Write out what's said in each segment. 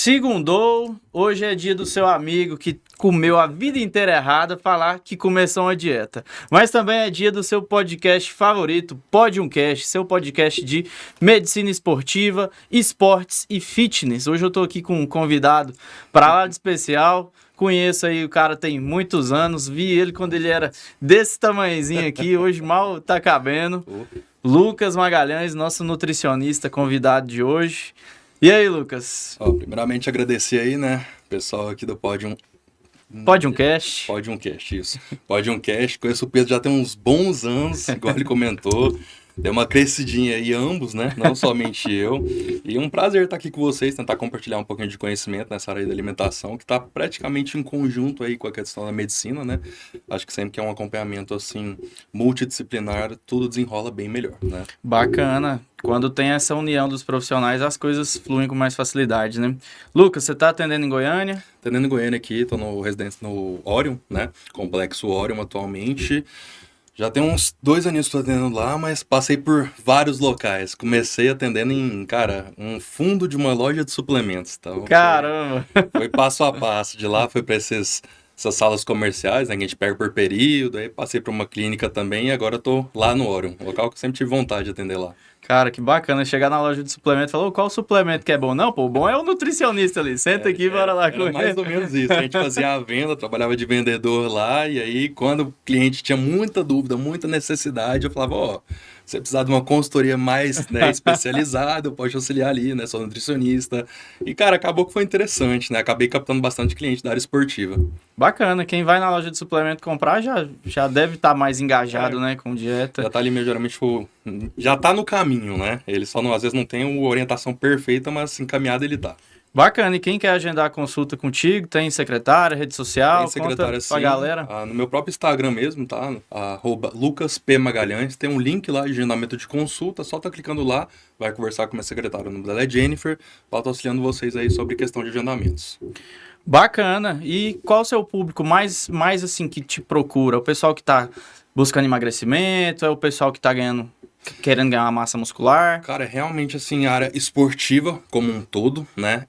Segundou, hoje é dia do seu amigo que comeu a vida inteira errada falar que começou uma dieta. Mas também é dia do seu podcast favorito, Podiumcast, seu podcast de medicina esportiva, esportes e fitness. Hoje eu tô aqui com um convidado para lá de especial. Conheço aí, o cara tem muitos anos, vi ele quando ele era desse tamanhozinho aqui, hoje mal tá cabendo. Lucas Magalhães, nosso nutricionista convidado de hoje. E aí, Lucas? Primeiramente agradecer aí, né, pessoal aqui do Podiumcast, isso. Podiumcast, conheço o Pedro já tem uns bons anos, igual ele comentou. Deu uma crescidinha aí ambos, né? Não somente eu. E um prazer estar aqui com vocês, tentar compartilhar um pouquinho de conhecimento nessa área da alimentação, que está praticamente em conjunto aí com a questão da medicina, né? Acho que sempre que é um acompanhamento, assim, multidisciplinar, tudo desenrola bem melhor, né? Bacana. Quando tem essa união dos profissionais, as coisas fluem com mais facilidade, né? Lucas, você está atendendo em Goiânia? Atendendo em Goiânia aqui, estou no residência no Orion, né? Complexo Orion atualmente. Já tem uns 2 aninhos que estou atendendo lá, mas passei por vários locais. Comecei atendendo em, um fundo de uma loja de suplementos. Então, Caramba! Foi passo a passo. De lá foi para essas salas comerciais, né, que a gente pega por período. Aí passei para uma clínica também e agora estou lá no Orion, local que eu sempre tive vontade de atender lá. Cara, que bacana chegar na loja de suplemento e falar, qual suplemento que é bom? Não, pô, o bom é o nutricionista ali, senta aqui, bora lá com ele. Mais ou menos isso, a gente fazia a venda, trabalhava de vendedor lá, e aí quando o cliente tinha muita dúvida, muita necessidade, eu falava, se você precisar de uma consultoria mais, né, especializada, eu posso auxiliar ali, né, sou nutricionista. E, cara, acabou que foi interessante, né, acabei captando bastante cliente da área esportiva. Bacana, quem vai na loja de suplemento comprar já deve estar mais engajado, né, com dieta. Já tá ali, geralmente, já tá no caminho, né, ele só às vezes não tem a orientação perfeita, mas encaminhado ele tá. Bacana, e quem quer agendar a consulta contigo, tem secretária, rede social? Tem secretária, sim, pra galera. No meu próprio Instagram mesmo, tá? @LucasPMagalhães, tem um link lá de agendamento de consulta, só tá clicando lá, vai conversar com a minha secretária, o nome dela é Jennifer, ela tá auxiliando vocês aí sobre questão de agendamentos. Bacana, e qual o seu público mais assim que te procura? O pessoal que tá buscando emagrecimento, é o pessoal que tá querendo ganhar uma massa muscular? Cara, realmente, assim, a área esportiva como um todo, né?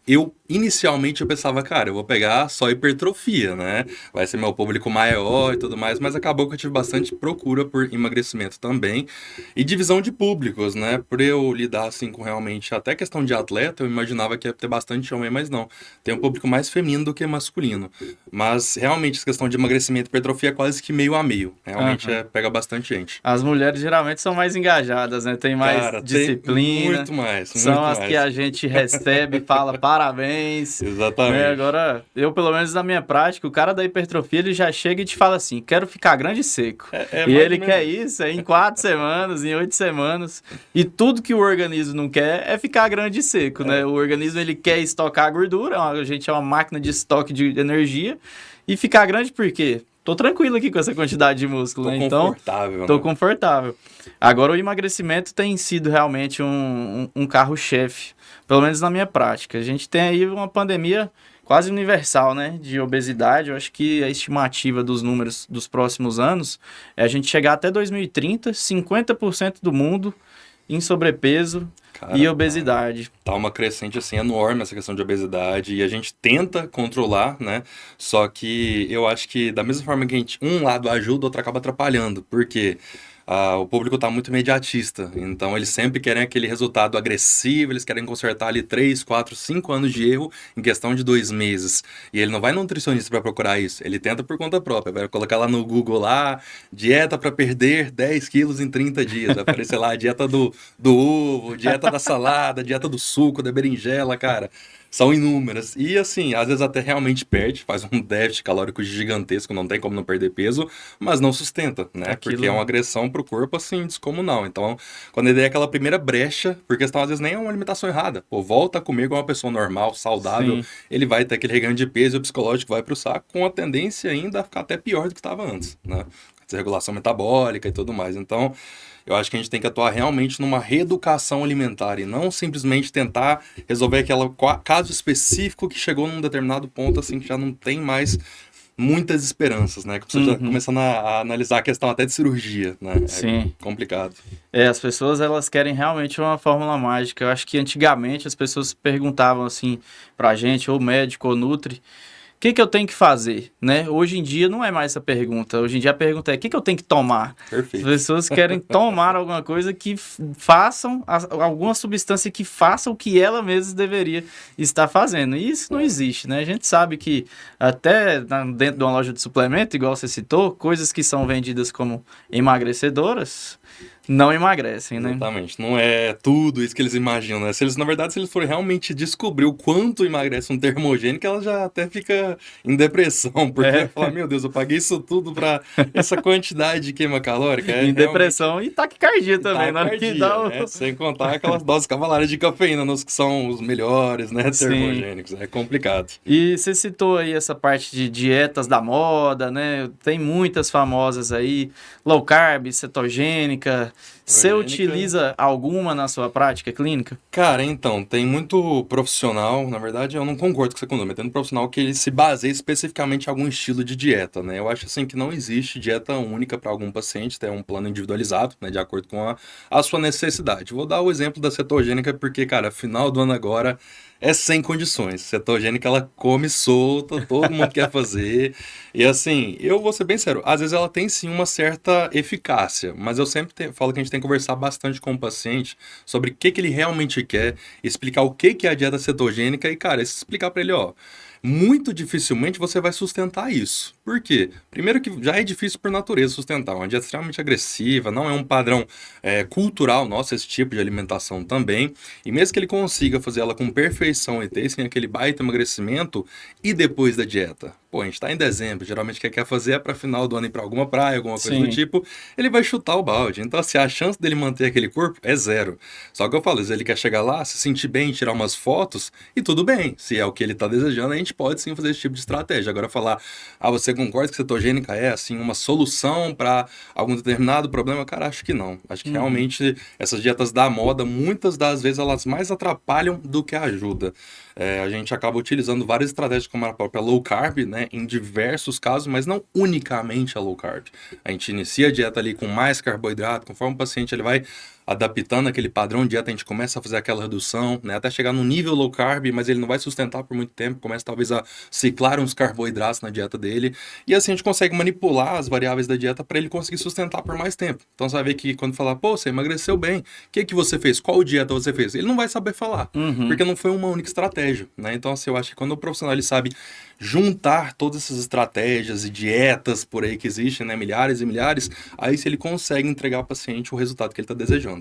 Inicialmente eu pensava, cara, eu vou pegar só hipertrofia, né? Vai ser meu público maior e tudo mais, mas acabou que eu tive bastante procura por emagrecimento também. E divisão de públicos, né? Por eu lidar, assim, com realmente até questão de atleta, eu imaginava que ia ter bastante homem, mas não. Tem um público mais feminino do que masculino. Mas, realmente, essa questão de emagrecimento e hipertrofia é quase que meio a meio. Realmente, pega bastante gente. As mulheres geralmente são mais engajadas, né? Tem mais disciplina. Tem muito mais. São as que a gente recebe e fala parabéns. Exatamente. Né? Agora, eu, pelo menos na minha prática, o cara da hipertrofia, ele já chega e te fala assim, quero ficar grande e seco. E ele quer isso em 4 semanas, em 8 semanas. E tudo que o organismo não quer é ficar grande e seco, né? O organismo, ele quer estocar gordura, a gente é uma máquina de estoque de energia. E ficar grande por quê? Tô tranquilo aqui com essa quantidade de músculo, né? Então, tô confortável. Agora, o emagrecimento tem sido realmente um carro-chefe, pelo menos na minha prática. A gente tem aí uma pandemia quase universal, né, de obesidade. Eu acho que a estimativa dos números dos próximos anos é a gente chegar até 2030, 50% do mundo em sobrepeso e obesidade. Tá uma crescente, assim, enorme essa questão de obesidade e a gente tenta controlar, né? Só que eu acho que da mesma forma que um lado ajuda, o outro acaba atrapalhando. Por quê? O público está muito imediatista, então eles sempre querem aquele resultado agressivo, eles querem consertar ali 3, 4, 5 anos de erro em questão de 2 meses. E ele não vai no nutricionista para procurar isso, ele tenta por conta própria, vai colocar lá no Google lá, dieta para perder 10 quilos em 30 dias, vai aparecer lá a dieta do ovo, dieta da salada, dieta do suco, da berinjela, cara. São inúmeras. E assim, às vezes até realmente perde, faz um déficit calórico gigantesco, não tem como não perder peso, mas não sustenta, né? Porque é uma agressão pro corpo, assim, descomunal. Então, quando ele der aquela primeira brecha, porque às vezes nem é uma alimentação errada, volta a comer igual uma pessoa normal, saudável, ele vai ter aquele reganho de peso e o psicológico vai pro saco, com a tendência ainda a ficar até pior do que estava antes, né? Desregulação metabólica e tudo mais. Então, eu acho que a gente tem que atuar realmente numa reeducação alimentar e não simplesmente tentar resolver aquele caso específico que chegou num determinado ponto, assim, que já não tem mais muitas esperanças, né? Que você já começando a analisar a questão até de cirurgia, né? Sim. É complicado. As pessoas, elas querem realmente uma fórmula mágica. Eu acho que antigamente as pessoas perguntavam assim pra gente, ou médico, ou nutri, o que eu tenho que fazer, né? Hoje em dia não é mais essa pergunta. Hoje em dia a pergunta é, o que eu tenho que tomar? Perfeito. As pessoas querem tomar alguma coisa que façam, alguma substância que faça o que ela mesma deveria estar fazendo. E isso não existe, né? A gente sabe que até dentro de uma loja de suplemento, igual você citou, coisas que são vendidas como emagrecedoras não emagrecem, né? Exatamente. Não é tudo isso que eles imaginam, né? Se eles forem realmente descobrir o quanto emagrece um termogênico, ela já até fica em depressão, porque fala, meu Deus, eu paguei isso tudo pra essa quantidade de queima calórica. Em depressão e taquicardia também, na hora que dá né? Sem contar aquelas doses cavalares de cafeína, nos que são os melhores, né? Termogênicos. É complicado. E você citou aí essa parte de dietas da moda, né? Tem muitas famosas aí, low carb, cetogênica. Você utiliza alguma na sua prática clínica? Cara, então, tem muito profissional, na verdade eu não concordo com você quando, mas tem um profissional que ele se baseia especificamente em algum estilo de dieta, né? Eu acho assim que não existe dieta única para algum paciente, tem um plano individualizado, né, de acordo com a sua necessidade. Vou dar o exemplo da cetogênica porque, cara, final do ano agora é sem condições. Cetogênica, ela come solta, todo mundo quer fazer. E assim, eu vou ser bem sério, às vezes ela tem sim uma certa eficácia, mas eu sempre falo que a gente tem que conversar bastante com o paciente sobre o que ele realmente quer, explicar o que é a dieta cetogênica e, cara, explicar para ele, ó, muito dificilmente você vai sustentar isso. Por quê? Primeiro que já é difícil por natureza sustentar. Uma dieta extremamente agressiva, não é um padrão cultural nosso esse tipo de alimentação também. E mesmo que ele consiga fazer ela com perfeição e ter assim, aquele baita emagrecimento, e depois da dieta? Pô, a gente tá em dezembro, geralmente o que quer fazer é para final do ano ir para alguma praia, alguma coisa do tipo, ele vai chutar o balde. Então, assim, a chance dele manter aquele corpo é zero. Só que eu falo, se ele quer chegar lá, se sentir bem, tirar umas fotos, e tudo bem. Se é o que ele tá desejando, a gente pode sim fazer esse tipo de estratégia. Agora, falar, você concorda que cetogênica é, assim, uma solução para algum determinado problema? Cara, acho que não. Acho que realmente essas dietas da moda, muitas das vezes, elas mais atrapalham do que ajudam. A gente acaba utilizando várias estratégias como a própria low carb, né, em diversos casos, mas não unicamente a low carb. A gente inicia a dieta ali com mais carboidrato, conforme o paciente ele vai adaptando aquele padrão de dieta, a gente começa a fazer aquela redução, né, até chegar no nível low carb, mas ele não vai sustentar por muito tempo, começa talvez a ciclar uns carboidratos na dieta dele, e assim a gente consegue manipular as variáveis da dieta para ele conseguir sustentar por mais tempo. Então você vai ver que quando falar, pô, você emagreceu bem, o que você fez? Qual dieta você fez? Ele não vai saber falar, porque não foi uma única estratégia, né? Então assim, eu acho que quando o profissional ele sabe juntar todas essas estratégias e dietas por aí que existem, né, milhares e milhares, aí se ele consegue entregar ao paciente o resultado que ele está desejando.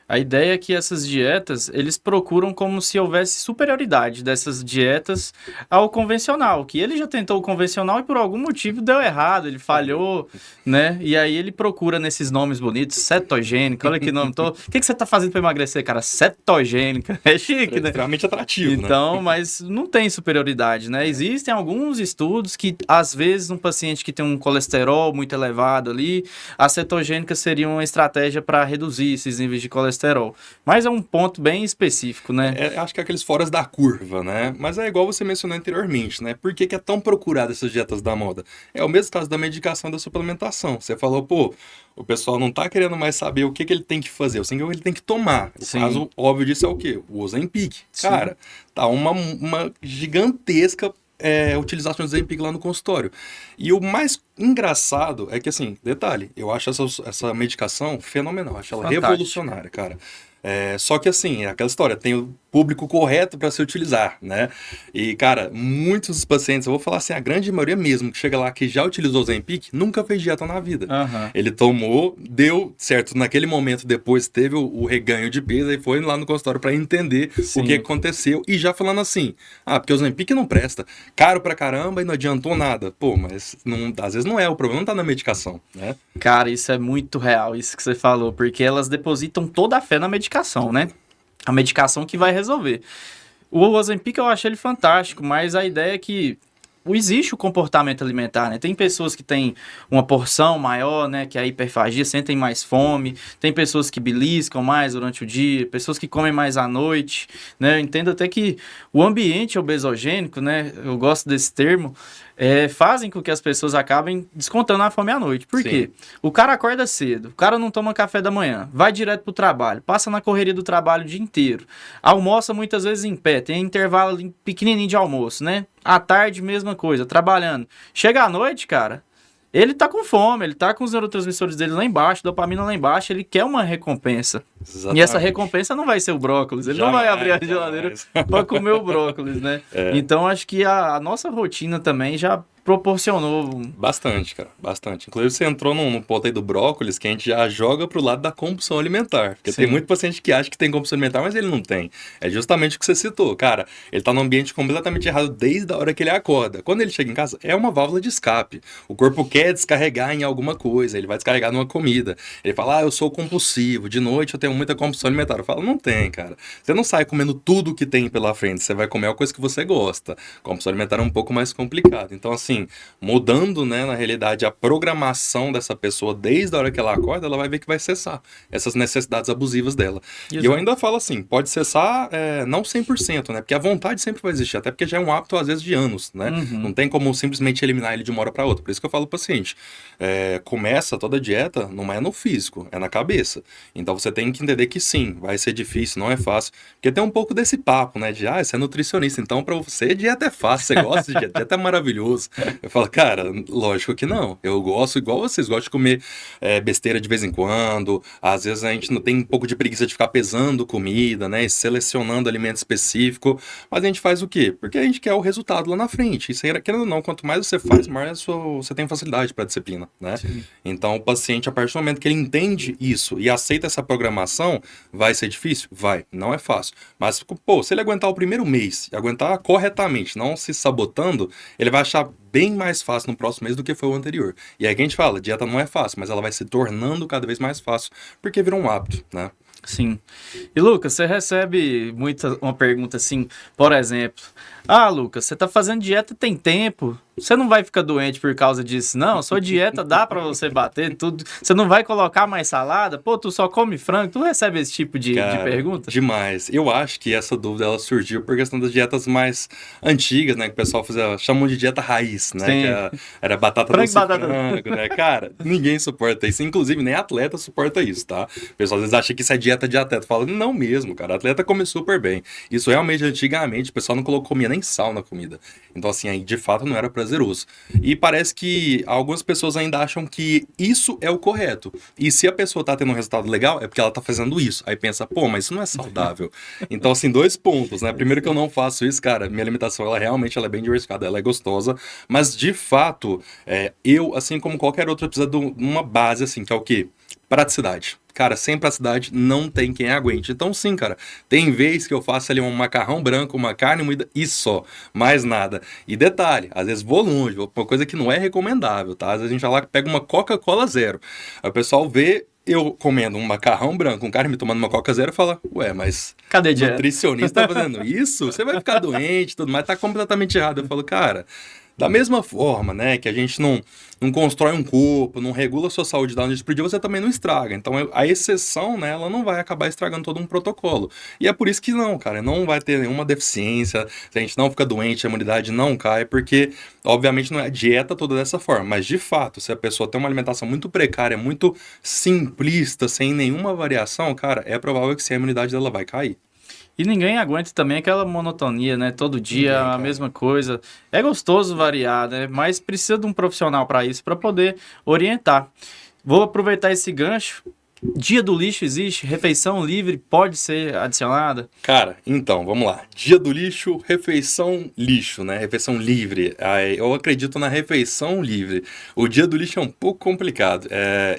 A ideia é que essas dietas, eles procuram como se houvesse superioridade dessas dietas ao convencional, que ele já tentou o convencional e por algum motivo deu errado, ele falhou, né? E aí ele procura nesses nomes bonitos, cetogênica, olha que nome, o que você tá fazendo para emagrecer, cara? Cetogênica, é chique, né? Extremamente atrativo, então, né? mas não tem superioridade, né? Existem alguns estudos que, às vezes, um paciente que tem um colesterol muito elevado ali, a cetogênica seria uma estratégia para reduzir esses níveis de colesterol. Mas é um ponto bem específico, né? Acho que é aqueles foras da curva, né? Mas é igual você mencionou anteriormente, né? Por que é tão procurada essas dietas da moda? É o mesmo caso da medicação e da suplementação. Você falou, pô, o pessoal não tá querendo mais saber o que ele tem que fazer, o que ele tem que tomar. O caso óbvio disso é o quê? O Ozempic. Cara, tá uma gigantesca utilização de Ozempic lá no consultório. E o mais engraçado é que, assim, detalhe, eu acho essa medicação fenomenal, acho ela revolucionária, cara. Só que assim, é aquela história, tem o público correto para se utilizar, né? E, cara, muitos dos pacientes, eu vou falar assim, a grande maioria mesmo, que chega lá que já utilizou o Ozempic, nunca fez dieta na vida. Ele tomou, deu certo, naquele momento depois teve o reganho de peso e foi lá no consultório para entender o que aconteceu e já falando assim, porque o Ozempic não presta, caro pra caramba e não adiantou nada. Pô, mas às vezes não é, o problema não tá na medicação, né? Cara, isso é muito real, isso que você falou, porque elas depositam toda a fé na medicação, né? A medicação que vai resolver. O Ozempic eu achei ele fantástico, mas a ideia é que existe o comportamento alimentar, né? Tem pessoas que têm uma porção maior, né? Que é a hiperfagia, sentem mais fome. Tem pessoas que beliscam mais durante o dia, pessoas que comem mais à noite, né? Eu entendo até que o ambiente obesogênico, né? Eu gosto desse termo, fazem com que as pessoas acabem descontando a fome à noite. Por quê? O cara acorda cedo, o cara não toma café da manhã, vai direto pro trabalho, passa na correria do trabalho o dia inteiro, almoça muitas vezes em pé, tem intervalo pequenininho de almoço, né? À tarde, mesma coisa, trabalhando. Chega à noite, cara, ele tá com fome, ele tá com os neurotransmissores dele lá embaixo, dopamina lá embaixo, ele quer uma recompensa. Exatamente. E essa recompensa não vai ser o brócolis, ele não vai abrir a geladeira para comer o brócolis, né? Então acho que a nossa rotina também já proporcionou. Bastante, cara, bastante. Inclusive você entrou num ponto aí do brócolis que a gente já joga pro lado da compulsão alimentar. Porque tem muito paciente que acha que tem compulsão alimentar, mas ele não tem. É justamente o que você citou, cara. Ele tá num ambiente completamente errado desde a hora que ele acorda. Quando ele chega em casa, é uma válvula de escape. O corpo quer descarregar em alguma coisa, ele vai descarregar numa comida. Ele fala, eu sou compulsivo, de noite eu tenho muita compulsão alimentar. Eu falo, não tem, cara. Você não sai comendo tudo que tem pela frente, você vai comer a coisa que você gosta. Compulsão alimentar é um pouco mais complicado. Então, assim, mudando, né, na realidade, a programação dessa pessoa desde a hora que ela acorda, ela vai ver que vai cessar essas necessidades abusivas dela. Exato. E eu ainda falo assim, pode cessar não 100%, né, porque a vontade sempre vai existir, até porque já é um hábito, às vezes, de anos, né, não tem como simplesmente eliminar ele de uma hora para outra. Por isso que eu falo pro paciente, começa toda a dieta, não é no físico, é na cabeça. Então você tem que entender que sim, vai ser difícil, não é fácil, porque tem um pouco desse papo, né, de, você é nutricionista, então para você dieta é fácil, você gosta de dieta é maravilhoso. Eu falo, cara, lógico que não. Eu gosto, igual vocês, gosto de comer besteira de vez em quando. Às vezes a gente não tem um pouco de preguiça de ficar pesando comida, né? E selecionando alimento específico. Mas a gente faz o quê? Porque a gente quer o resultado lá na frente. E querendo ou não, quanto mais você faz, mais você tem facilidade para disciplina, né? Sim. Então o paciente, a partir do momento que ele entende isso e aceita essa programação, vai ser difícil? Vai. Não é fácil. Mas, pô, se ele aguentar o primeiro mês e aguentar corretamente, não se sabotando, ele vai achar bem mais fácil no próximo mês do que foi o anterior. E aí que a gente fala, dieta não é fácil, mas ela vai se tornando cada vez mais fácil, porque virou um hábito, né? Sim. E Lucas, você recebe uma pergunta assim, por exemplo, Lucas, você tá fazendo dieta tem tempo, você não vai ficar doente por causa disso, não? Sua dieta dá pra você bater tudo, você não vai colocar mais salada? Pô, tu só come frango? Tu recebe esse tipo de pergunta? Demais. Eu acho que essa dúvida ela surgiu por questão das dietas mais antigas, né? Que o pessoal chamam de dieta raiz, né? Que era batata doce e frango, né? Cara, ninguém suporta isso. Inclusive, nem atleta suporta isso, tá? O pessoal às vezes acha que isso é dieta de atleta. Fala, não mesmo, cara. Atleta come super bem. Isso realmente, antigamente, o pessoal não comia nem sal na comida. Então, assim, aí de fato não era prazeroso. E parece que algumas pessoas ainda acham que isso é o correto. E se a pessoa tá tendo um resultado legal, é porque ela tá fazendo isso. Aí pensa, pô, mas isso não é saudável. Então, assim, 2 pontos, né? Primeiro que eu não faço isso, cara, minha alimentação, ela realmente ela é bem diversificada, ela é gostosa, mas de fato, eu, assim como qualquer outro, precisa de uma base, assim, que é o quê? Praticidade. Cara, sem praticidade não tem quem aguente. Então sim, cara, tem vez que eu faço ali um macarrão branco, uma carne moída e só, mais nada. E detalhe, às vezes vou longe, uma coisa que não é recomendável, tá? Às vezes a gente vai lá e pega uma Coca-Cola zero. Aí o pessoal vê eu comendo um macarrão branco, um carne tomando uma Coca zero e fala, ué, mas cadê o nutricionista tá fazendo isso? Você vai ficar doente, tudo mais, tá completamente errado. Eu falo, cara, da mesma forma, né, que a gente não constrói um corpo, não regula a sua saúde da noite pro dia, você também não estraga. Então, a exceção, né, ela não vai acabar estragando todo um protocolo. E é por isso que não, cara, não vai ter nenhuma deficiência, se a gente não fica doente, a imunidade não cai, porque, obviamente, não é dieta toda dessa forma. Mas, de fato, se a pessoa tem uma alimentação muito precária, muito simplista, sem nenhuma variação, cara, é provável que sim, a imunidade dela vai cair. E ninguém aguenta também aquela monotonia, né? Todo dia a mesma coisa. É gostoso variar, né? Mas precisa de um profissional para isso, para poder orientar. Vou aproveitar esse gancho. Dia do lixo existe? Refeição livre pode ser adicionada? Cara, então, vamos lá. Dia do lixo, refeição lixo, né? Refeição livre. Eu acredito na refeição livre. O dia do lixo é um pouco complicado.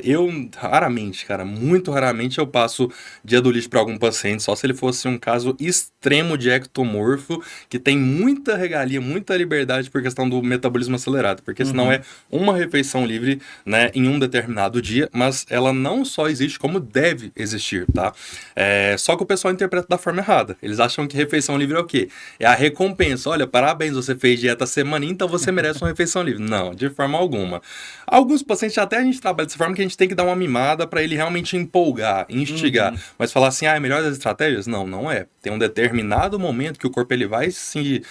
Eu raramente, cara, muito raramente eu passo dia do lixo para algum paciente, só se ele fosse um caso extremo de ectomorfo, que tem muita regalia, muita liberdade por questão do metabolismo acelerado. Porque senão é uma refeição livre, né, em um determinado dia, mas ela não só existe existe como deve existir, tá? Só que o pessoal interpreta da forma errada. Eles acham que refeição livre é o quê? É a recompensa. Olha, parabéns, você fez dieta semana, então você merece uma refeição livre. Não, de forma alguma. Alguns pacientes até a gente trabalha dessa forma que a gente tem que dar uma mimada para ele realmente empolgar, instigar. Mas falar assim, é melhor das estratégias? Não, não é. Tem um determinado momento que o corpo ele vai se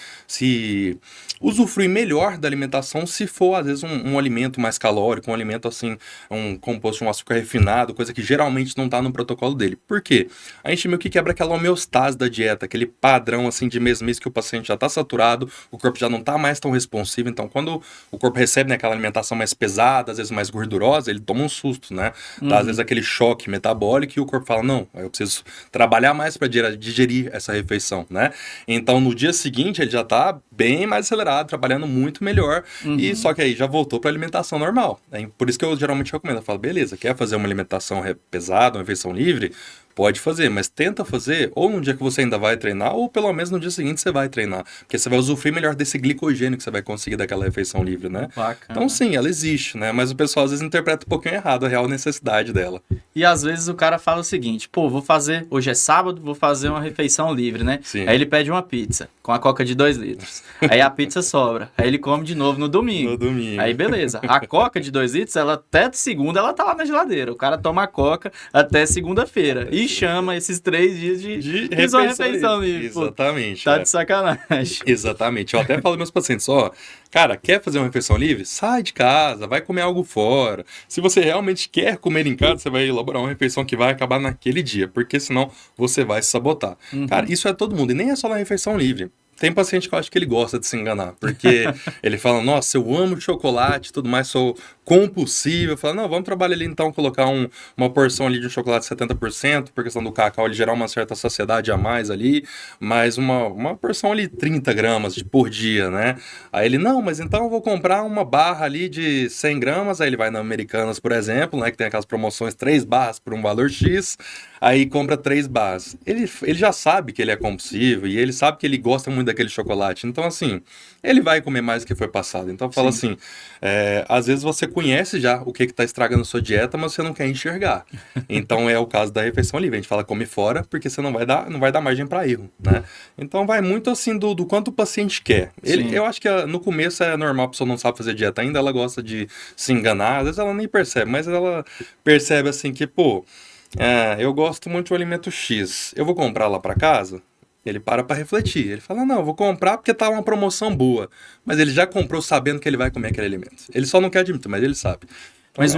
usufruir melhor da alimentação se for, às vezes, um alimento mais calórico, um alimento assim, um composto de um açúcar refinado, coisa que geralmente não está no protocolo dele. Por quê? A gente meio que quebra aquela homeostase da dieta, aquele padrão assim de mês a mês que o paciente já está saturado, o corpo já não está mais tão responsivo. Então, quando o corpo recebe, né, aquela alimentação mais pesada, às vezes mais gordurosa, ele toma um susto, né? Dá, às vezes, aquele choque metabólico e o corpo fala, não, eu preciso trabalhar mais para digerir essa refeição, né? Então, no dia seguinte, ele já está bem mais acelerado, trabalhando muito melhor, e só que aí já voltou para alimentação normal. Por isso que eu geralmente recomendo, eu falo, beleza, quer fazer uma alimentação pesada, uma refeição livre? Pode fazer, mas tenta fazer ou no dia que você ainda vai treinar, ou pelo menos no dia seguinte você vai treinar. Porque você vai usufruir melhor desse glicogênio que você vai conseguir daquela refeição livre, né? Bacana. Então sim, ela existe, né? Mas o pessoal às vezes interpreta um pouquinho errado a real necessidade dela. E às vezes o cara fala o seguinte, pô, hoje é sábado, vou fazer uma refeição livre, né? Sim. Aí ele pede uma pizza com a coca de 2 litros. Aí a pizza sobra. Aí ele come de novo no domingo. No domingo. Aí beleza. A coca de 2 litros, ela até segunda ela tá lá na geladeira. O cara toma a coca até segunda-feira. E chama esses 3 dias de refeição livre. Exatamente. Tá de sacanagem. Exatamente. Eu até falo aos meus pacientes, cara, quer fazer uma refeição livre? Sai de casa, vai comer algo fora. Se você realmente quer comer em casa, você vai elaborar uma refeição que vai acabar naquele dia, porque senão você vai se sabotar. Cara, isso é todo mundo, e nem é só na refeição livre. Tem paciente que eu acho que ele gosta de se enganar, porque ele fala, nossa, eu amo chocolate e tudo mais, sou compulsivo. Eu falo, não, vamos trabalhar ali então, colocar uma porção ali de um chocolate 70%, por questão do cacau, ele gerar uma certa saciedade a mais ali, mas uma porção ali 30 gramas por dia, né? Aí ele, não, mas então eu vou comprar uma barra ali de 100 gramas, aí ele vai na Americanas, por exemplo, né, que tem aquelas promoções, 3 barras por um valor X, aí compra 3 barras. Ele já sabe que ele é compulsivo e ele sabe que ele gosta muito daquele chocolate. Então, assim, ele vai comer mais do que foi passado. Então, fala assim, às vezes você conhece já o que está estragando a sua dieta, mas você não quer enxergar. Então, é o caso da refeição livre. A gente fala, come fora, porque você não vai dar margem para erro, né? Então, vai muito, assim, do quanto o paciente quer. Eu acho que no começo é normal, a pessoa não sabe fazer dieta ainda, ela gosta de se enganar. Às vezes ela nem percebe, mas ela percebe, assim, que, eu gosto muito do alimento X. Eu vou comprar lá para casa? Ele para refletir. Ele fala, não, eu vou comprar porque tá uma promoção boa. Mas ele já comprou sabendo que ele vai comer aquele alimento. Ele só não quer admitir, mas ele sabe. Então mas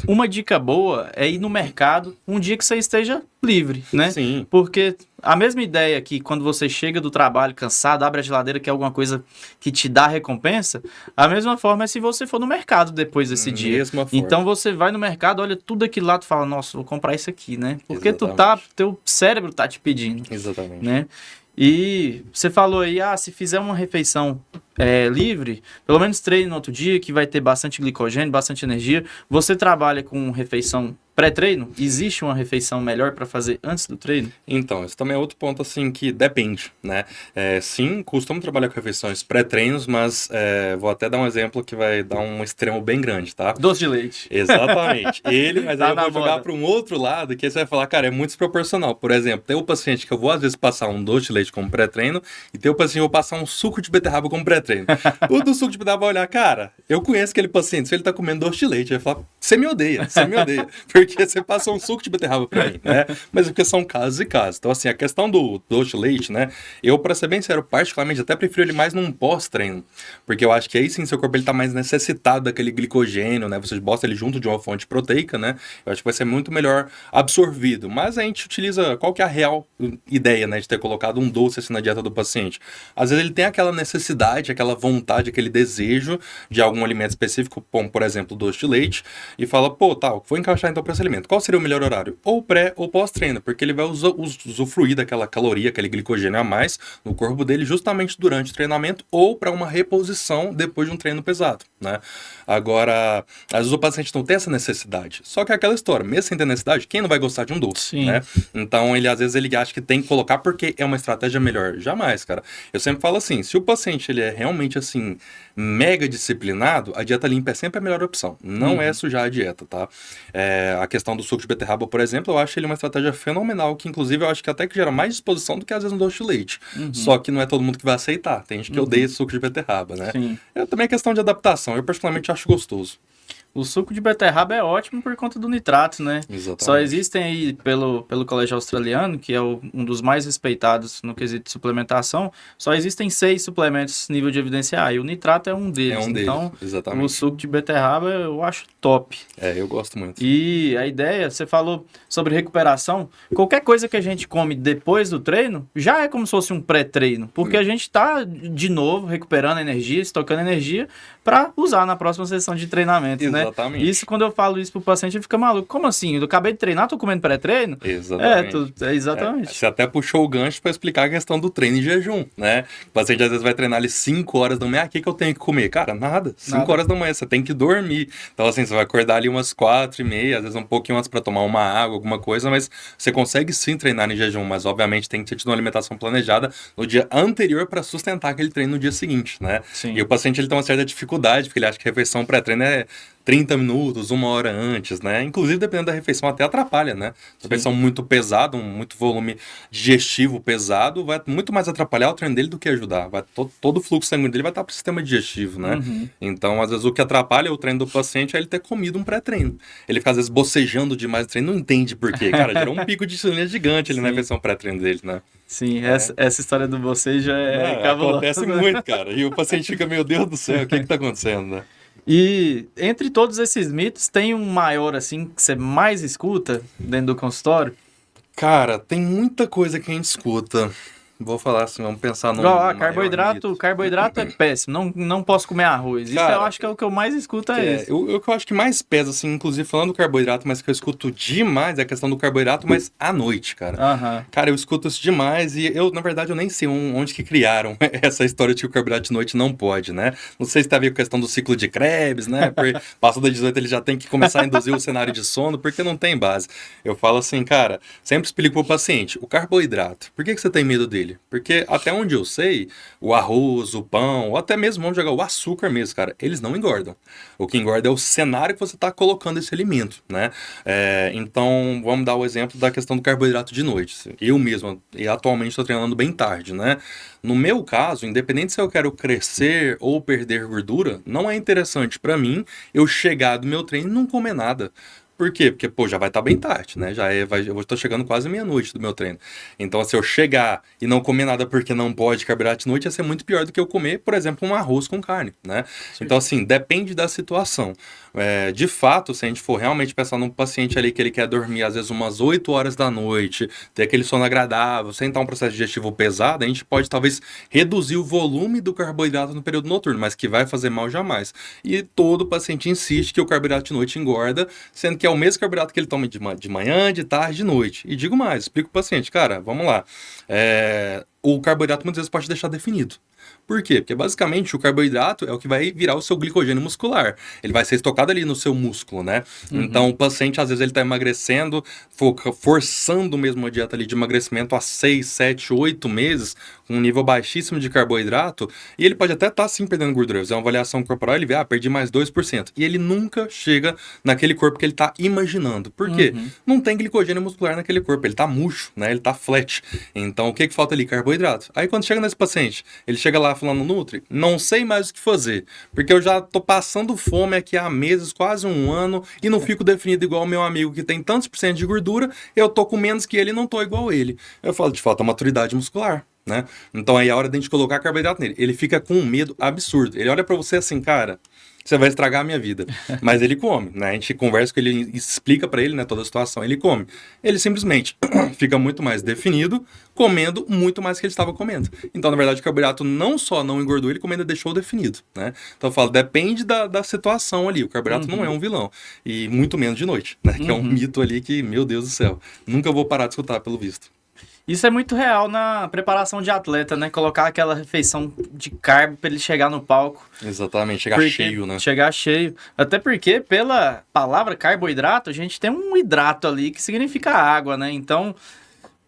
uma dica boa é ir no mercado um dia que você esteja livre, né? Sim. Porque a mesma ideia que quando você chega do trabalho cansado, abre a geladeira, que é alguma coisa que te dá recompensa, a mesma forma é se você for no mercado depois desse dia. Mesma forma. Então você vai no mercado, olha tudo aquilo lá, tu fala, nossa, vou comprar isso aqui, né? Porque teu cérebro tá te pedindo. Exatamente. Né? E você falou aí, se fizer uma refeição livre, pelo menos treine no outro dia, que vai ter bastante glicogênio, bastante energia. Você trabalha com refeição pré-treino? Existe uma refeição melhor para fazer antes do treino? Então, esse também é outro ponto, assim, que depende, né? Sim, costumo trabalhar com refeições pré-treinos, mas vou até dar um exemplo que vai dar um extremo bem grande, tá? Doce de leite. Exatamente. Mas tá aí eu vou jogar para um outro lado, que aí você vai falar, cara, é muito desproporcional. Por exemplo, tem o paciente que eu vou, às vezes, passar um doce de leite como pré-treino, e tem o paciente que eu vou passar um suco de beterraba como pré-treino. O do suco de beterraba vai olhar, cara, eu conheço aquele paciente, se ele tá comendo doce de leite, ele vai falar, você me odeia, porque você passou um suco de beterraba pra mim, né? Mas é porque são casos e casos. Então, assim, a questão do doce de leite, né? Eu, pra ser bem sério, particularmente, até prefiro ele mais num pós-treino, porque eu acho que aí sim, seu corpo ele tá mais necessitado daquele glicogênio, né? Você bota ele junto de uma fonte proteica, né? Eu acho que vai ser muito melhor absorvido. Mas a gente utiliza, qual que é a real ideia, né? De ter colocado um doce assim na dieta do paciente? Às vezes ele tem aquela necessidade, aquela vontade, aquele desejo de algum alimento específico, como, por exemplo, doce de leite, e fala, vou encaixar então para esse alimento. Qual seria o melhor horário? Ou pré ou pós-treino, porque ele vai usufruir daquela caloria, aquele glicogênio a mais no corpo dele justamente durante o treinamento ou para uma reposição depois de um treino pesado, né? Agora, às vezes o paciente não tem essa necessidade. Só que é aquela história, mesmo sem ter necessidade, quem não vai gostar de um doce, Sim. né? Então, às vezes ele acha que tem que colocar porque é uma estratégia melhor. Jamais, cara. Eu sempre falo assim, se o paciente ele é realmente, assim, mega disciplinado, a dieta limpa é sempre a melhor opção. Não é sujar a dieta, tá? A questão do suco de beterraba, por exemplo, eu acho ele uma estratégia fenomenal, que inclusive eu acho que até que gera mais disposição do que às vezes um doce de leite. Só que não é todo mundo que vai aceitar. Tem gente que odeia suco de beterraba, né? Sim. Também é questão de adaptação. Eu particularmente acho gostoso. O suco de beterraba é ótimo por conta do nitrato, né? Exatamente. Só existem aí, pelo Colégio Australiano, que é um dos mais respeitados no quesito de suplementação, só existem 6 suplementos nível de evidência A, e o nitrato é um deles. É um deles, então, exatamente. o suco de beterraba eu acho top. Eu gosto muito. E a ideia, você falou sobre recuperação, qualquer coisa que a gente come depois do treino, já é como se fosse um pré-treino, porque a gente tá, de novo, recuperando energia, estocando energia, para usar na próxima sessão de treinamento, né? Exatamente. Isso, quando eu falo isso pro paciente, ele fica maluco. Como assim? Eu acabei de treinar, tô comendo pré-treino? Exatamente. Exatamente. Você até puxou o gancho para explicar a questão do treino em jejum, né? O paciente às vezes vai treinar ali 5 horas da manhã, o que eu tenho que comer? Cara, nada. 5 horas da manhã, você tem que dormir. Então, assim, você vai acordar ali umas 4h30, às vezes um pouquinho antes para tomar uma água, alguma coisa, mas você consegue sim treinar em jejum, mas obviamente tem que ter tido uma alimentação planejada no dia anterior para sustentar aquele treino no dia seguinte, né? Sim. E o paciente ele tem uma certa dificuldade, porque ele acha que a refeição pré-treino é 30 minutos, 1 hora antes, né? Inclusive, dependendo da refeição, até atrapalha, né? Se a refeição muito pesada, muito volume digestivo pesado, vai muito mais atrapalhar o treino dele do que ajudar. Todo o fluxo sanguíneo dele vai estar para o sistema digestivo, né? Então, às vezes, o que atrapalha o treino do paciente é ele ter comido um pré-treino. Ele fica, às vezes, bocejando demais o treino, não entende por quê. Cara, gerou um pico de insulina gigante ali na refeição pré-treino dele, né? Sim, essa história do bocejo é cabulosa. Acontece muito, cara. E o paciente fica, meu Deus do céu, o que tá acontecendo, né? E entre todos esses mitos, tem um maior, assim, que você mais escuta dentro do consultório? Cara, tem muita coisa que a gente escuta. Vou falar assim, vamos pensar no carboidrato é péssimo, não posso comer arroz. Isso Cara, eu acho que é o que eu mais escuto esse. O que eu acho que mais pesa, assim, inclusive falando do carboidrato, mas que eu escuto demais, é a questão do carboidrato, mas à noite, cara. Cara, eu escuto isso demais e na verdade, eu nem sei onde que criaram essa história de que o carboidrato de noite não pode, né? Não sei se tá a ver com a questão do ciclo de Krebs, né? Porque passou das 18 ele já tem que começar a induzir o cenário de sono, porque não tem base. Eu falo assim, cara, sempre explico pro paciente, o carboidrato, por que você tem medo dele? Porque até onde eu sei, o arroz, o pão, ou até mesmo, vamos jogar o açúcar mesmo, cara, eles não engordam. O que engorda é o cenário que você está colocando esse alimento, né? Então, vamos dar o exemplo da questão do carboidrato de noite. Eu mesmo, e atualmente estou treinando bem tarde, né? No meu caso, independente se eu quero crescer ou perder gordura, não é interessante para mim eu chegar do meu treino e não comer nada. Por quê? Porque, já vai estar bem tarde, né? Eu estou chegando quase meia-noite do meu treino. Então, se eu chegar e não comer nada porque não pode carboidrato de noite, ia ser muito pior do que eu comer, por exemplo, um arroz com carne, né? Sim. Então, assim, depende da situação. De fato, se a gente for realmente pensar num paciente ali que ele quer dormir, às vezes, umas 8 horas da noite, ter aquele sono agradável, sem estar um processo digestivo pesado, a gente pode, talvez, reduzir o volume do carboidrato no período noturno, mas que vai fazer mal jamais. E todo paciente insiste que o carboidrato de noite engorda, sendo que é o mesmo carboidrato que ele toma de manhã, de tarde, de noite. E digo mais, explico pro paciente, cara, vamos lá. O carboidrato muitas vezes pode deixar definido. Por quê? Porque basicamente o carboidrato é o que vai virar o seu glicogênio muscular. Ele vai ser estocado ali no seu músculo, né? Então o paciente às vezes ele está emagrecendo, forçando mesmo a dieta ali de emagrecimento há 6, 7, 8 meses, com um nível baixíssimo de carboidrato, e ele pode até estar sim perdendo gordura. Fazer uma avaliação corporal, ele vê, perdi mais 2%. E ele nunca chega naquele corpo que ele está imaginando. Por quê? Não tem glicogênio muscular naquele corpo, ele está murcho, né? Ele está flat. Então o que falta ali? Carboidrato. Aí quando chega nesse paciente, ele chega lá falando, Nutri, não sei mais o que fazer, porque eu já tô passando fome aqui há meses, quase um ano, e não fico definido igual o meu amigo que tem tantos por cento de gordura, eu tô com menos que ele e não tô igual ele. Eu falo, de fato, a maturidade muscular, né? Então aí é a hora de a gente colocar carboidrato nele. Ele fica com um medo absurdo. Ele olha pra você assim, cara, você vai estragar a minha vida. Mas ele come, né? A gente conversa com ele, explica pra ele, né, toda a situação, ele come. Ele simplesmente fica muito mais definido, comendo muito mais que ele estava comendo. Então, na verdade, o carboidrato não só não engordou, ele ainda deixou definido, né? Então, eu falo, depende da situação ali. O carboidrato não é um vilão. E muito menos de noite, né? Que é um mito ali que, meu Deus do céu, nunca vou parar de escutar, pelo visto. Isso é muito real na preparação de atleta, né? Colocar aquela refeição de carbo para ele chegar no palco. Exatamente, chegar cheio, né? Chegar cheio. Até porque, pela palavra carboidrato, a gente tem um hidrato ali que significa água, né? Então,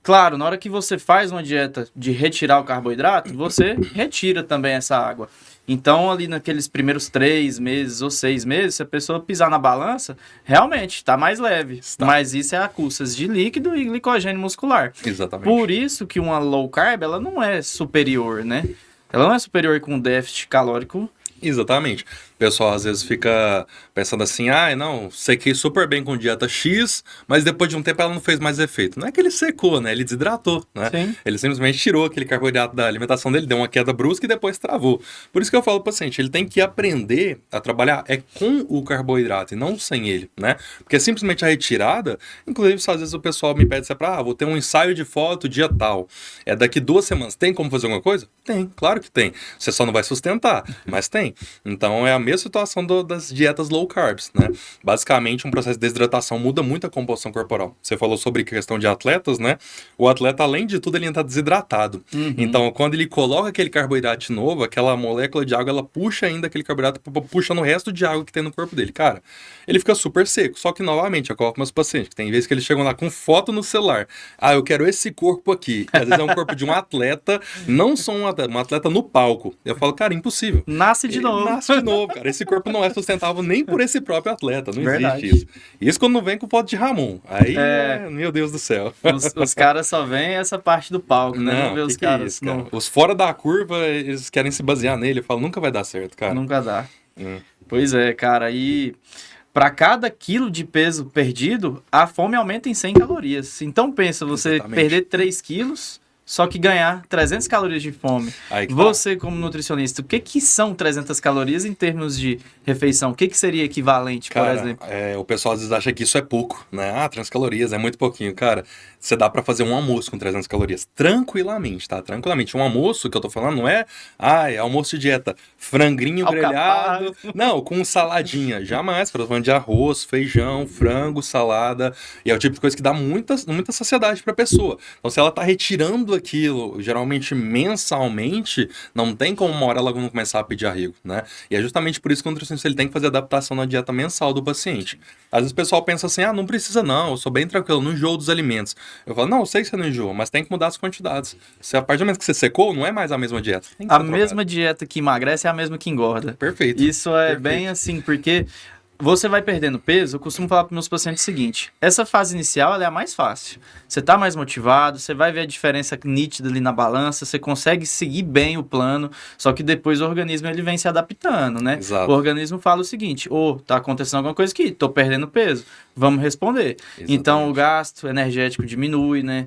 claro, na hora que você faz uma dieta de retirar o carboidrato, você retira também essa água. Então, ali naqueles primeiros 3 meses ou 6 meses, se a pessoa pisar na balança, realmente está mais leve. Está. Mas isso é a custas de líquido e glicogênio muscular. Exatamente. Por isso que uma low carb, ela não é superior, né? Ela não é superior com déficit calórico. Exatamente. O pessoal às vezes fica pensando assim, não, sequei super bem com dieta X, mas depois de um tempo ela não fez mais efeito. Não é que ele secou, né? Ele desidratou, né? Sim. Ele simplesmente tirou aquele carboidrato da alimentação dele, deu uma queda brusca e depois travou. Por isso que eu falo pro paciente, ele tem que aprender a trabalhar com o carboidrato e não sem ele, né? Porque simplesmente a retirada, inclusive às vezes o pessoal me pede vou ter um ensaio de foto dia tal. É daqui 2 semanas. Tem como fazer alguma coisa? Tem, claro que tem. Você só não vai sustentar, mas tem. Então é a mesma situação das dietas low carbs, né? Basicamente, um processo de desidratação muda muito a composição corporal. Você falou sobre questão de atletas, né? O atleta, além de tudo, ele está desidratado. Então, quando ele coloca aquele carboidrato novo, aquela molécula de água, ela puxa ainda aquele carboidrato, puxando o resto de água que tem no corpo dele. Cara, ele fica super seco. Só que, novamente, eu coloco meus pacientes, que tem vezes que eles chegam lá com foto no celular. Eu quero esse corpo aqui. Às vezes é um corpo de um atleta, não só um atleta no palco. Eu falo, cara, impossível. Nasce de novo. Nasce de novo, cara. Esse corpo não é sustentável nem por esse próprio atleta. Não existe isso. Isso quando não vem com foto de Ramon. Aí, meu Deus do céu. Os caras só veem essa parte do palco, né? Não vê os caras. É isso, cara? Os fora da curva, eles querem se basear nele. Eu falo, nunca vai dar certo, cara. Nunca dá. Pois é, cara. E para cada quilo de peso perdido, a fome aumenta em 100 calorias. Então pensa, você perder 3 quilos... Só que ganhar 300 calorias de fome. Você, como nutricionista, o que são 300 calorias em termos de refeição? O que seria equivalente, por exemplo? O pessoal às vezes acha que isso é pouco, né? 300 calorias é muito pouquinho. Cara, você dá pra fazer um almoço com 300 calorias. Tranquilamente, tá? Tranquilamente. Um almoço que eu tô falando não é, é almoço de dieta. Frangrinho grelhado. Não, com saladinha. Jamais. Eu tô falando de arroz, feijão, frango, salada. E é o tipo de coisa que dá muita saciedade pra pessoa. Então, se ela tá retirando aquilo, geralmente mensalmente, não tem como uma hora ela não começar a pedir arrego, né? E é justamente por isso que o nutricionista ele tem que fazer adaptação na dieta mensal do paciente. Às vezes o pessoal pensa assim, não precisa não, eu sou bem tranquilo, não enjoo dos alimentos. Eu falo, não, eu sei que você não enjoa, mas tem que mudar as quantidades. Se a partir do momento que você secou, não é mais a mesma dieta. A mesma dieta que emagrece é a mesma que engorda. Perfeito. Isso é bem assim, porque você vai perdendo peso. Eu costumo falar para meus pacientes o seguinte: essa fase inicial ela é a mais fácil. Você está mais motivado, você vai ver a diferença nítida ali na balança, você consegue seguir bem o plano, só que depois o organismo ele vem se adaptando, né? Exato. O organismo fala o seguinte: tá acontecendo alguma coisa aqui, tô perdendo peso, vamos responder. Exatamente. Então o gasto energético diminui, né?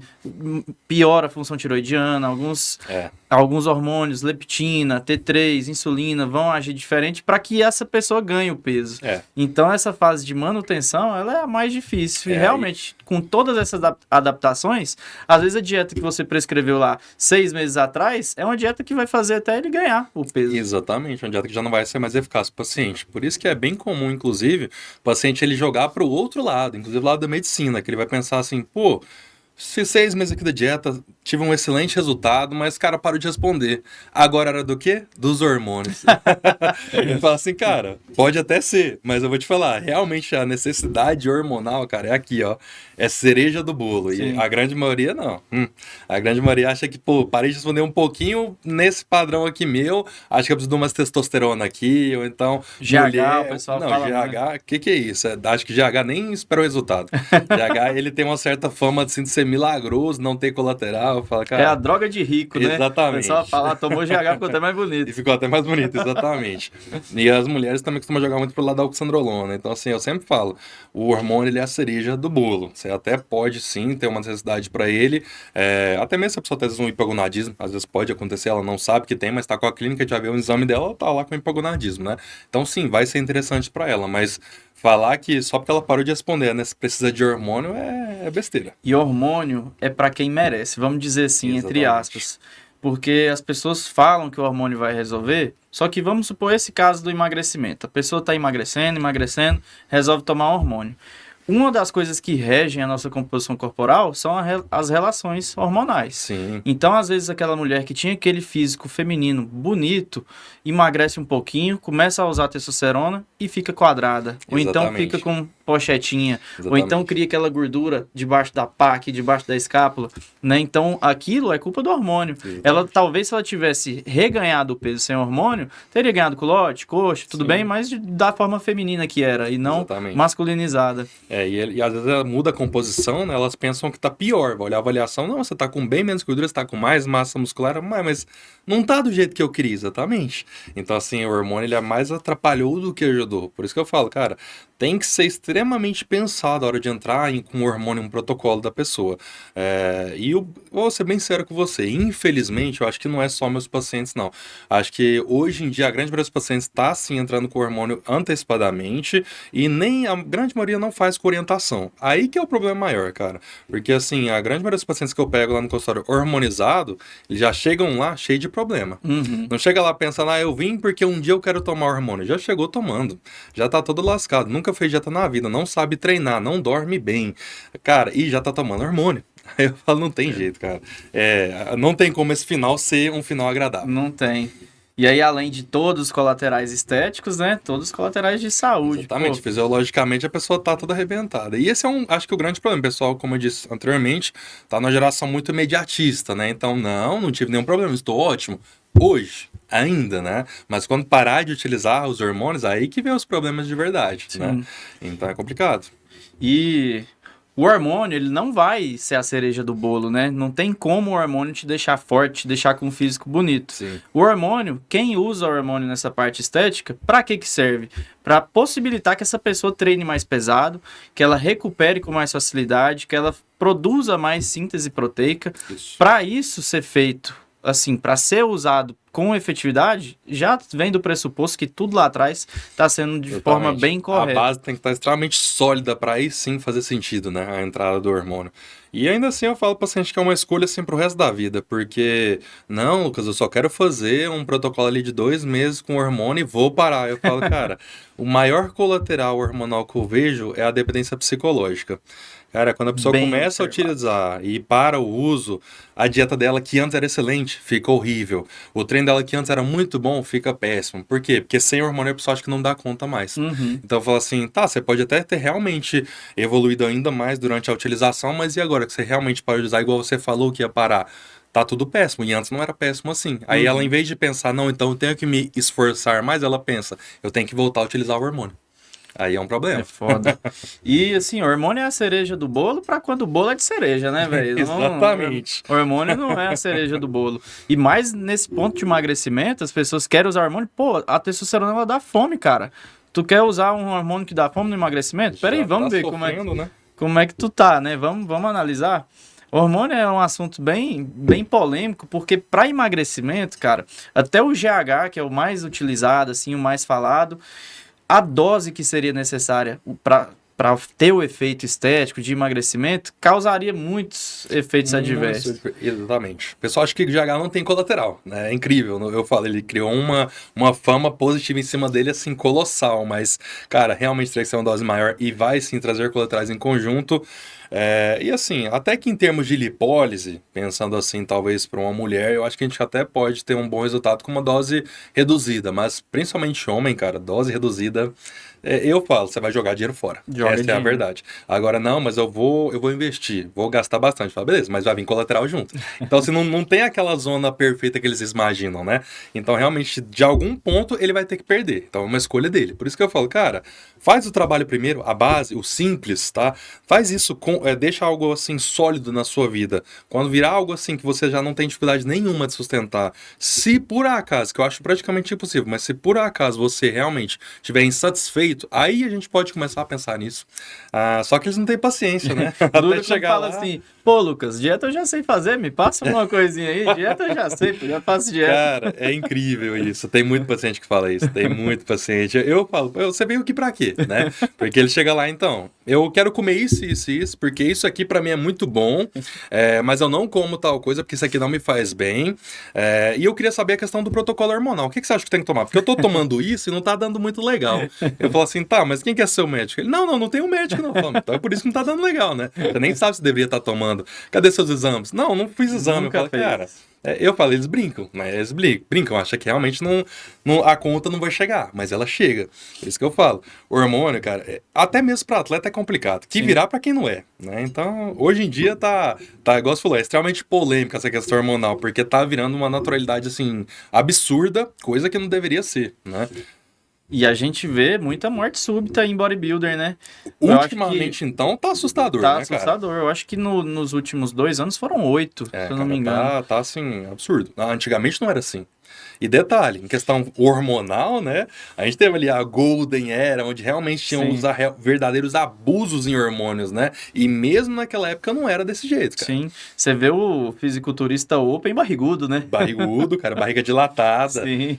Piora a função tiroidiana, alguns hormônios, leptina, T3, insulina vão agir diferente para que essa pessoa ganhe o peso. Então, essa fase de manutenção, ela é a mais difícil. E realmente, com todas essas adaptações, às vezes a dieta que você prescreveu lá 6 meses atrás, é uma dieta que vai fazer até ele ganhar o peso. Exatamente, uma dieta que já não vai ser mais eficaz para o paciente. Por isso que é bem comum, inclusive, o paciente ele jogar para o outro lado, inclusive o lado da medicina, que ele vai pensar assim, fiz 6 meses aqui da dieta, tive um excelente resultado, mas o cara parou de responder. Agora era do quê? Dos hormônios. Ele fala assim, cara, pode até ser, mas eu vou te falar, realmente a necessidade hormonal, cara, é aqui, ó. É cereja do bolo. Sim. E a grande maioria, não. A grande maioria acha que, parei de responder um pouquinho nesse padrão aqui meu, acho que eu preciso de umas testosterona aqui, ou então... GH, o pessoal fala... Não, GH, o que é isso? Acho que GH nem espera o resultado. GH, ele tem uma certa fama de ser milagroso, não ter colateral. Fala, cara, é a droga de rico, né? Exatamente. O pessoal fala, tomou GH, ficou até mais bonito. E ficou até mais bonito, exatamente. E as mulheres também costumam jogar muito pro lado da oxandrolona. Então, assim, eu sempre falo, o hormônio ele é a cereja do bolo. Você até pode, sim, ter uma necessidade para ele. Até mesmo se a pessoa tem um hipogonadismo, às vezes pode acontecer, ela não sabe que tem, mas tá com a clínica, já vê o exame dela, ela tá lá com hipogonadismo, né? Então, sim, vai ser interessante para ela, mas... falar que só porque ela parou de responder, né? Se precisa de hormônio é besteira. E hormônio é para quem merece, vamos dizer assim, exatamente, entre aspas. Porque as pessoas falam que o hormônio vai resolver, só que vamos supor esse caso do emagrecimento. A pessoa está emagrecendo, resolve tomar hormônio. uma das coisas que regem a nossa composição corporal são as relações hormonais. Sim. Então, às vezes, aquela mulher que tinha aquele físico feminino bonito, emagrece um pouquinho, começa a usar testosterona e fica quadrada. Ou então fica com pochetinha. Ou então cria aquela gordura debaixo da PAC, debaixo da escápula. Né? Então, aquilo é culpa do hormônio. Ela, talvez, se ela tivesse reganhado o peso sem hormônio, teria ganhado culote, coxa, tudo bem, mas da forma feminina que era, e não masculinizada. E às vezes ela muda a composição, né? Elas pensam que tá pior. Vai olhar a avaliação, não, você tá com bem menos gordura, você tá com mais massa muscular, mas não tá do jeito que eu queria, exatamente. Então, assim, o hormônio, ele é mais atrapalhou do que ajudou. Por isso que eu falo, cara, tem que ser extremamente pensado a hora de entrar com o hormônio, um protocolo da pessoa. E eu vou ser bem sério com você, infelizmente, eu acho que não é só meus pacientes, não. Acho que hoje em dia a grande maioria dos pacientes está sim entrando com o hormônio antecipadamente e nem a grande maioria não faz com orientação. Aí que é o problema maior, cara. Porque assim, a grande maioria dos pacientes que eu pego lá no consultório hormonizado, eles já chegam lá cheio de problema. Não chega lá pensando, eu vim porque um dia eu quero tomar hormônio. Já chegou tomando. Já tá todo lascado. Nunca fez dieta na vida, não sabe treinar, não dorme bem. Cara, e já tá tomando hormônio. Aí eu falo, não tem jeito, cara. Não tem como esse final ser um final agradável. Não tem. E aí, além de todos os colaterais estéticos, né? Todos os colaterais de saúde. Exatamente. Fisiologicamente, a pessoa tá toda arrebentada. E esse é acho que o grande problema. Pessoal, como eu disse anteriormente, tá numa geração muito imediatista, né? Então, não tive nenhum problema, estou ótimo. Hoje, ainda, né? Mas quando parar de utilizar os hormônios, aí que vem os problemas de verdade, né? Então, é complicado. E o hormônio, ele não vai ser a cereja do bolo, né? Não tem como o hormônio te deixar forte, te deixar com um físico bonito. Sim. O hormônio, quem usa o hormônio nessa parte estética, para que serve? Para possibilitar que essa pessoa treine mais pesado, que ela recupere com mais facilidade, que ela produza mais síntese proteica. Para isso ser feito, assim, para ser usado com efetividade, já vem do pressuposto que tudo lá atrás está sendo de forma bem correta. A base tem que estar extremamente sólida para aí sim fazer sentido, né? A entrada do hormônio. E ainda assim eu falo para o paciente que é uma escolha assim pro resto da vida, porque, não, Lucas, eu só quero fazer um protocolo ali de 2 meses com hormônio e vou parar. Eu falo, cara, o maior colateral hormonal que eu vejo é a dependência psicológica. Cara, quando a pessoa começa a utilizar e para o uso, a dieta dela que antes era excelente, fica horrível. O treino dela que antes era muito bom, fica péssimo. Por quê? Porque sem hormônio a pessoa acha que não dá conta mais. Então eu falo assim, você pode até ter realmente evoluído ainda mais durante a utilização, mas e agora que você realmente pode usar igual você falou que ia parar? Tá tudo péssimo, e antes não era péssimo assim. Aí ela, em vez de pensar, não, então eu tenho que me esforçar mais, ela pensa, eu tenho que voltar a utilizar o hormônio. Aí é um problema. É foda. E, assim, o hormônio é a cereja do bolo pra quando o bolo é de cereja, né, velho? Exatamente. O hormônio não é a cereja do bolo. E mais nesse ponto de emagrecimento, as pessoas querem usar hormônio. Pô, a testosterona, ela dá fome, cara. Tu quer usar um hormônio que dá fome no emagrecimento? Peraí, vamos ver como é que tu tá, né? Vamos analisar. O hormônio é um assunto bem polêmico, porque para emagrecimento, cara, até o GH, que é o mais utilizado, assim, o mais falado, a dose que seria necessária para ter o efeito estético de emagrecimento causaria muitos efeitos adversos. Exatamente. O pessoal acha que o GH não tem colateral, né? É incrível. Eu falo, ele criou uma fama positiva em cima dele, assim, colossal. Mas, cara, realmente teria que ser uma dose maior e vai, sim, trazer colaterais em conjunto. E assim, até que em termos de lipólise, pensando assim, talvez para uma mulher, eu acho que a gente até pode ter um bom resultado com uma dose reduzida, mas principalmente homem, cara, dose reduzida, eu falo, você vai jogar dinheiro fora. Essa é a verdade. Agora, não, mas eu vou investir, vou gastar bastante. Fala, beleza, mas vai vir colateral junto. Então, assim, não tem aquela zona perfeita que eles imaginam, né? Então, realmente, de algum ponto, ele vai ter que perder. Então, é uma escolha dele. Por isso que eu falo, cara, faz o trabalho primeiro, a base, o simples, tá? Faz isso, deixa algo, assim, sólido na sua vida. Quando virar algo, assim, que você já não tem dificuldade nenhuma de sustentar, se por acaso, que eu acho praticamente impossível, mas se por acaso você realmente estiver insatisfeito, aí a gente pode começar a pensar nisso. Só que eles não têm paciência, né? Até chegar fala lá assim, pô, Lucas, dieta eu já sei fazer, me passa uma coisinha aí, dieta eu já sei, já faço dieta. Cara, é incrível isso. Tem muito paciente que fala isso, tem muito paciente. Eu falo, você veio aqui pra quê, né? Porque ele chega lá, então, eu quero comer isso, isso e isso, porque isso aqui pra mim é muito bom, mas eu não como tal coisa porque isso aqui não me faz bem. E eu queria saber a questão do protocolo hormonal. O que você acha que tem que tomar? Porque eu tô tomando isso e não tá dando muito legal. Eu falo assim, tá, mas quem que é seu médico? Ele, não tem um médico não. Eu falo, então é por isso que não tá dando legal, né? Você nem sabe se deveria estar tomando. Cadê seus exames? Não fiz exame. Nunca eu falo, cara... Eu falo, eles brincam, mas eles brincam, acham que realmente a conta não vai chegar, mas ela chega. É isso que eu falo. O hormônio, cara, até mesmo para atleta é complicado, que virar para quem não é, né? Então, hoje em dia tá, igual você falou, é extremamente polêmica essa questão hormonal, porque tá virando uma naturalidade, assim, absurda, coisa que não deveria ser, né? E a gente vê muita morte súbita em bodybuilder, né? Ultimamente, então, tá assustador, tá né, assustador. cara? Eu acho que nos últimos 2 anos foram 8, se eu não me engano. Tá assim, absurdo. Antigamente não era assim. E detalhe, em questão hormonal, né? A gente teve ali a Golden Era, onde realmente tinham os verdadeiros abusos em hormônios, né? E mesmo naquela época não era desse jeito, cara. Sim. Você vê o fisiculturista open barrigudo, né? Barrigudo, cara, barriga dilatada. Sim.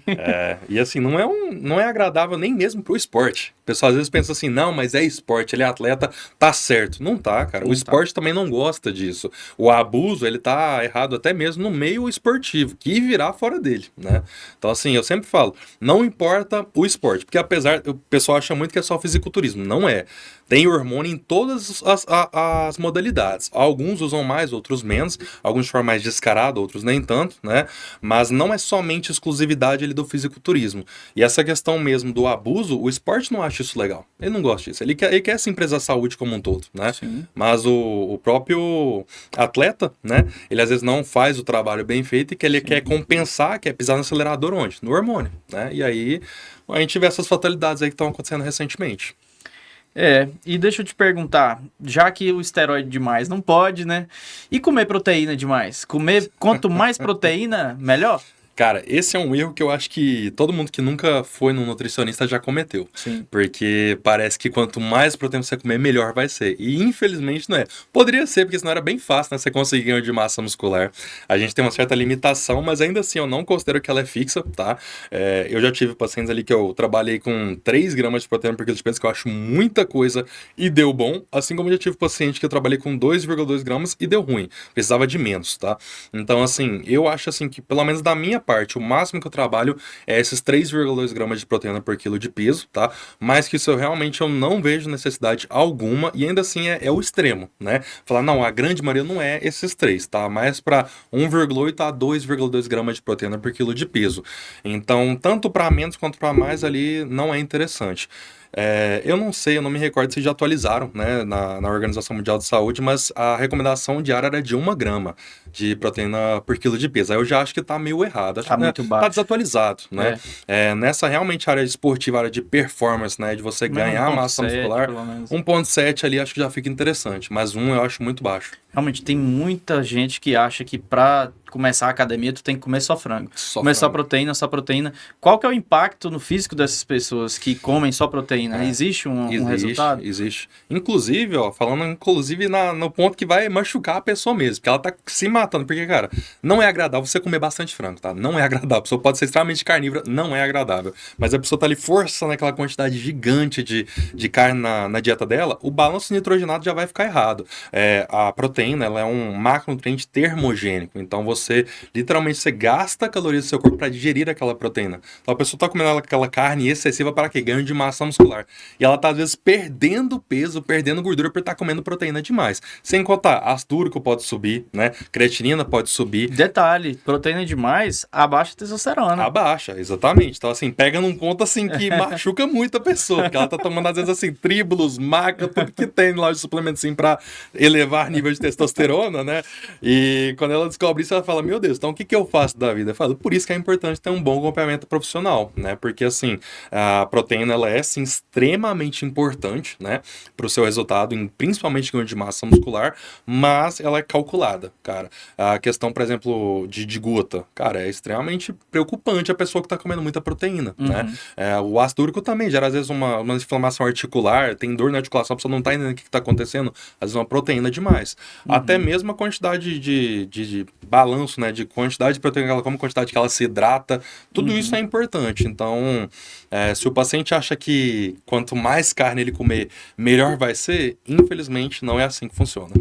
E assim, não é agradável nem mesmo pro esporte. O pessoal às vezes pensa assim, não, mas é esporte, ele é atleta, tá certo. Não tá, cara. O esporte também não gosta disso. O abuso, ele tá errado até mesmo no meio esportivo, que virá fora dele, né? Então, assim, eu sempre falo, não importa o esporte, porque apesar, o pessoal acha muito que é só fisiculturismo, não é. Tem hormônio em todas as modalidades. Alguns usam mais, outros menos, alguns de forma mais descarada, outros nem tanto, né? Mas não é somente exclusividade ali do fisiculturismo. E essa questão mesmo do abuso, o esporte não acha isso legal. Ele não gosta disso. Ele quer sim prezar a saúde como um todo, né? Sim. Mas o próprio atleta, né? Ele às vezes não faz o trabalho bem feito e que ele quer compensar, quer pisar no acelerador onde? No hormônio, né? E aí a gente vê essas fatalidades aí que estão acontecendo recentemente. E deixa eu te perguntar, já que o esteroide demais não pode, né? E comer proteína demais? Quanto mais proteína, melhor? Cara, esse é um erro que eu acho que todo mundo que nunca foi num nutricionista já cometeu. Sim. Porque parece que quanto mais proteína você comer, melhor vai ser. E infelizmente não é. Poderia ser, porque senão era bem fácil, né? Você conseguir ganho de massa muscular. A gente tem uma certa limitação, mas ainda assim eu não considero que ela é fixa, tá? Eu já tive pacientes ali que eu trabalhei com 3 gramas de proteína por quilo de peso, que eu acho muita coisa e deu bom. Assim como eu já tive paciente que eu trabalhei com 2,2 gramas e deu ruim. Precisava de menos, tá? Então, assim, eu acho assim que, pelo menos da minha parte, o máximo que eu trabalho é esses 3,2 gramas de proteína por quilo de peso, tá? Mas que isso eu não vejo necessidade alguma e ainda assim é o extremo, né? Falar, não, a grande maioria não é esses 3, tá? Mais para 1,8 a 2,2 gramas de proteína por quilo de peso. Então, tanto para menos quanto para mais ali não é interessante. Eu não sei, eu não me recordo se já atualizaram, né, na Organização Mundial de Saúde, mas a recomendação diária era de 1 grama de proteína por quilo de peso. Aí eu já acho que tá meio errado. Acho, tá muito baixo. Tá desatualizado, né? Nessa realmente área esportiva, área de performance, né, de você ganhar massa muscular, 1,7 ali acho que já fica interessante, mas 1 eu acho muito baixo. Realmente, tem muita gente que acha que pra começar a academia, tu tem que comer só frango. Comer só proteína. Qual que é o impacto no físico dessas pessoas que comem só proteína? Existe um resultado? Existe. Inclusive, falando no ponto que vai machucar a pessoa mesmo, porque ela tá se matando. Porque, cara, não é agradável você comer bastante frango, tá? Não é agradável. A pessoa pode ser extremamente carnívora, não é agradável. Mas a pessoa tá ali forçando aquela quantidade gigante de carne na dieta dela, o balanço nitrogenado já vai ficar errado. A proteína, ela é um macronutriente termogênico. Então, você gasta calorias do seu corpo para digerir aquela proteína. Então a pessoa está comendo aquela carne excessiva para que ganho de massa muscular. E ela está às vezes perdendo peso, perdendo gordura por estar comendo proteína demais. Sem contar, ácido úrico pode subir, né? Creatinina pode subir. Detalhe, proteína demais abaixa a testosterona. Abaixa, exatamente. Então assim, pega num ponto assim que machuca muito a pessoa, porque ela tá tomando às vezes assim tríbulos, maca, tudo que tem lá de suplementos assim para elevar nível de testosterona, né? E quando ela descobre isso, ela fala, meu Deus, então o que eu faço da vida? Eu falo, por isso que é importante ter um bom acompanhamento profissional, né? Porque, assim, a proteína, ela é, sim, extremamente importante, né? Para o seu resultado, principalmente ganho de massa muscular, mas ela é calculada, cara. A questão, por exemplo, de gota, cara, é extremamente preocupante a pessoa que está comendo muita proteína, né? O ácido úrico também gera, às vezes, uma inflamação articular, tem dor na articulação, a pessoa não está entendendo o que está acontecendo, às vezes uma proteína demais. Até mesmo a quantidade de balanço balanço, né, de quantidade de proteína que ela come, quantidade que ela se hidrata, tudo isso é importante. Então, se o paciente acha que quanto mais carne ele comer, melhor vai ser, infelizmente não é assim que funciona.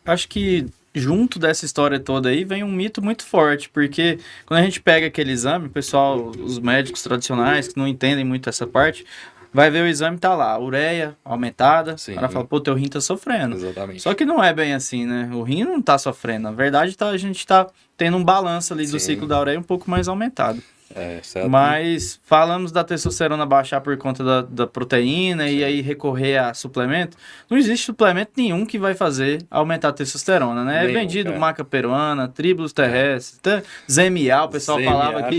Acho que junto dessa história toda aí vem um mito muito forte, porque quando a gente pega aquele exame, o pessoal, os médicos tradicionais que não entendem muito essa parte, vai ver o exame, tá lá, ureia aumentada, o cara fala, pô, teu rim tá sofrendo. Exatamente. Só que não é bem assim, né? O rim não tá sofrendo. Na verdade, a gente tá tendo um balanço ali do ciclo da ureia um pouco mais aumentado. Certo. Mas falamos da testosterona baixar por conta da proteína e aí recorrer a suplemento. Não existe suplemento nenhum que vai fazer aumentar a testosterona, né? É vendido maca peruana, tribulus terrestres, até ZMA, o pessoal falava que...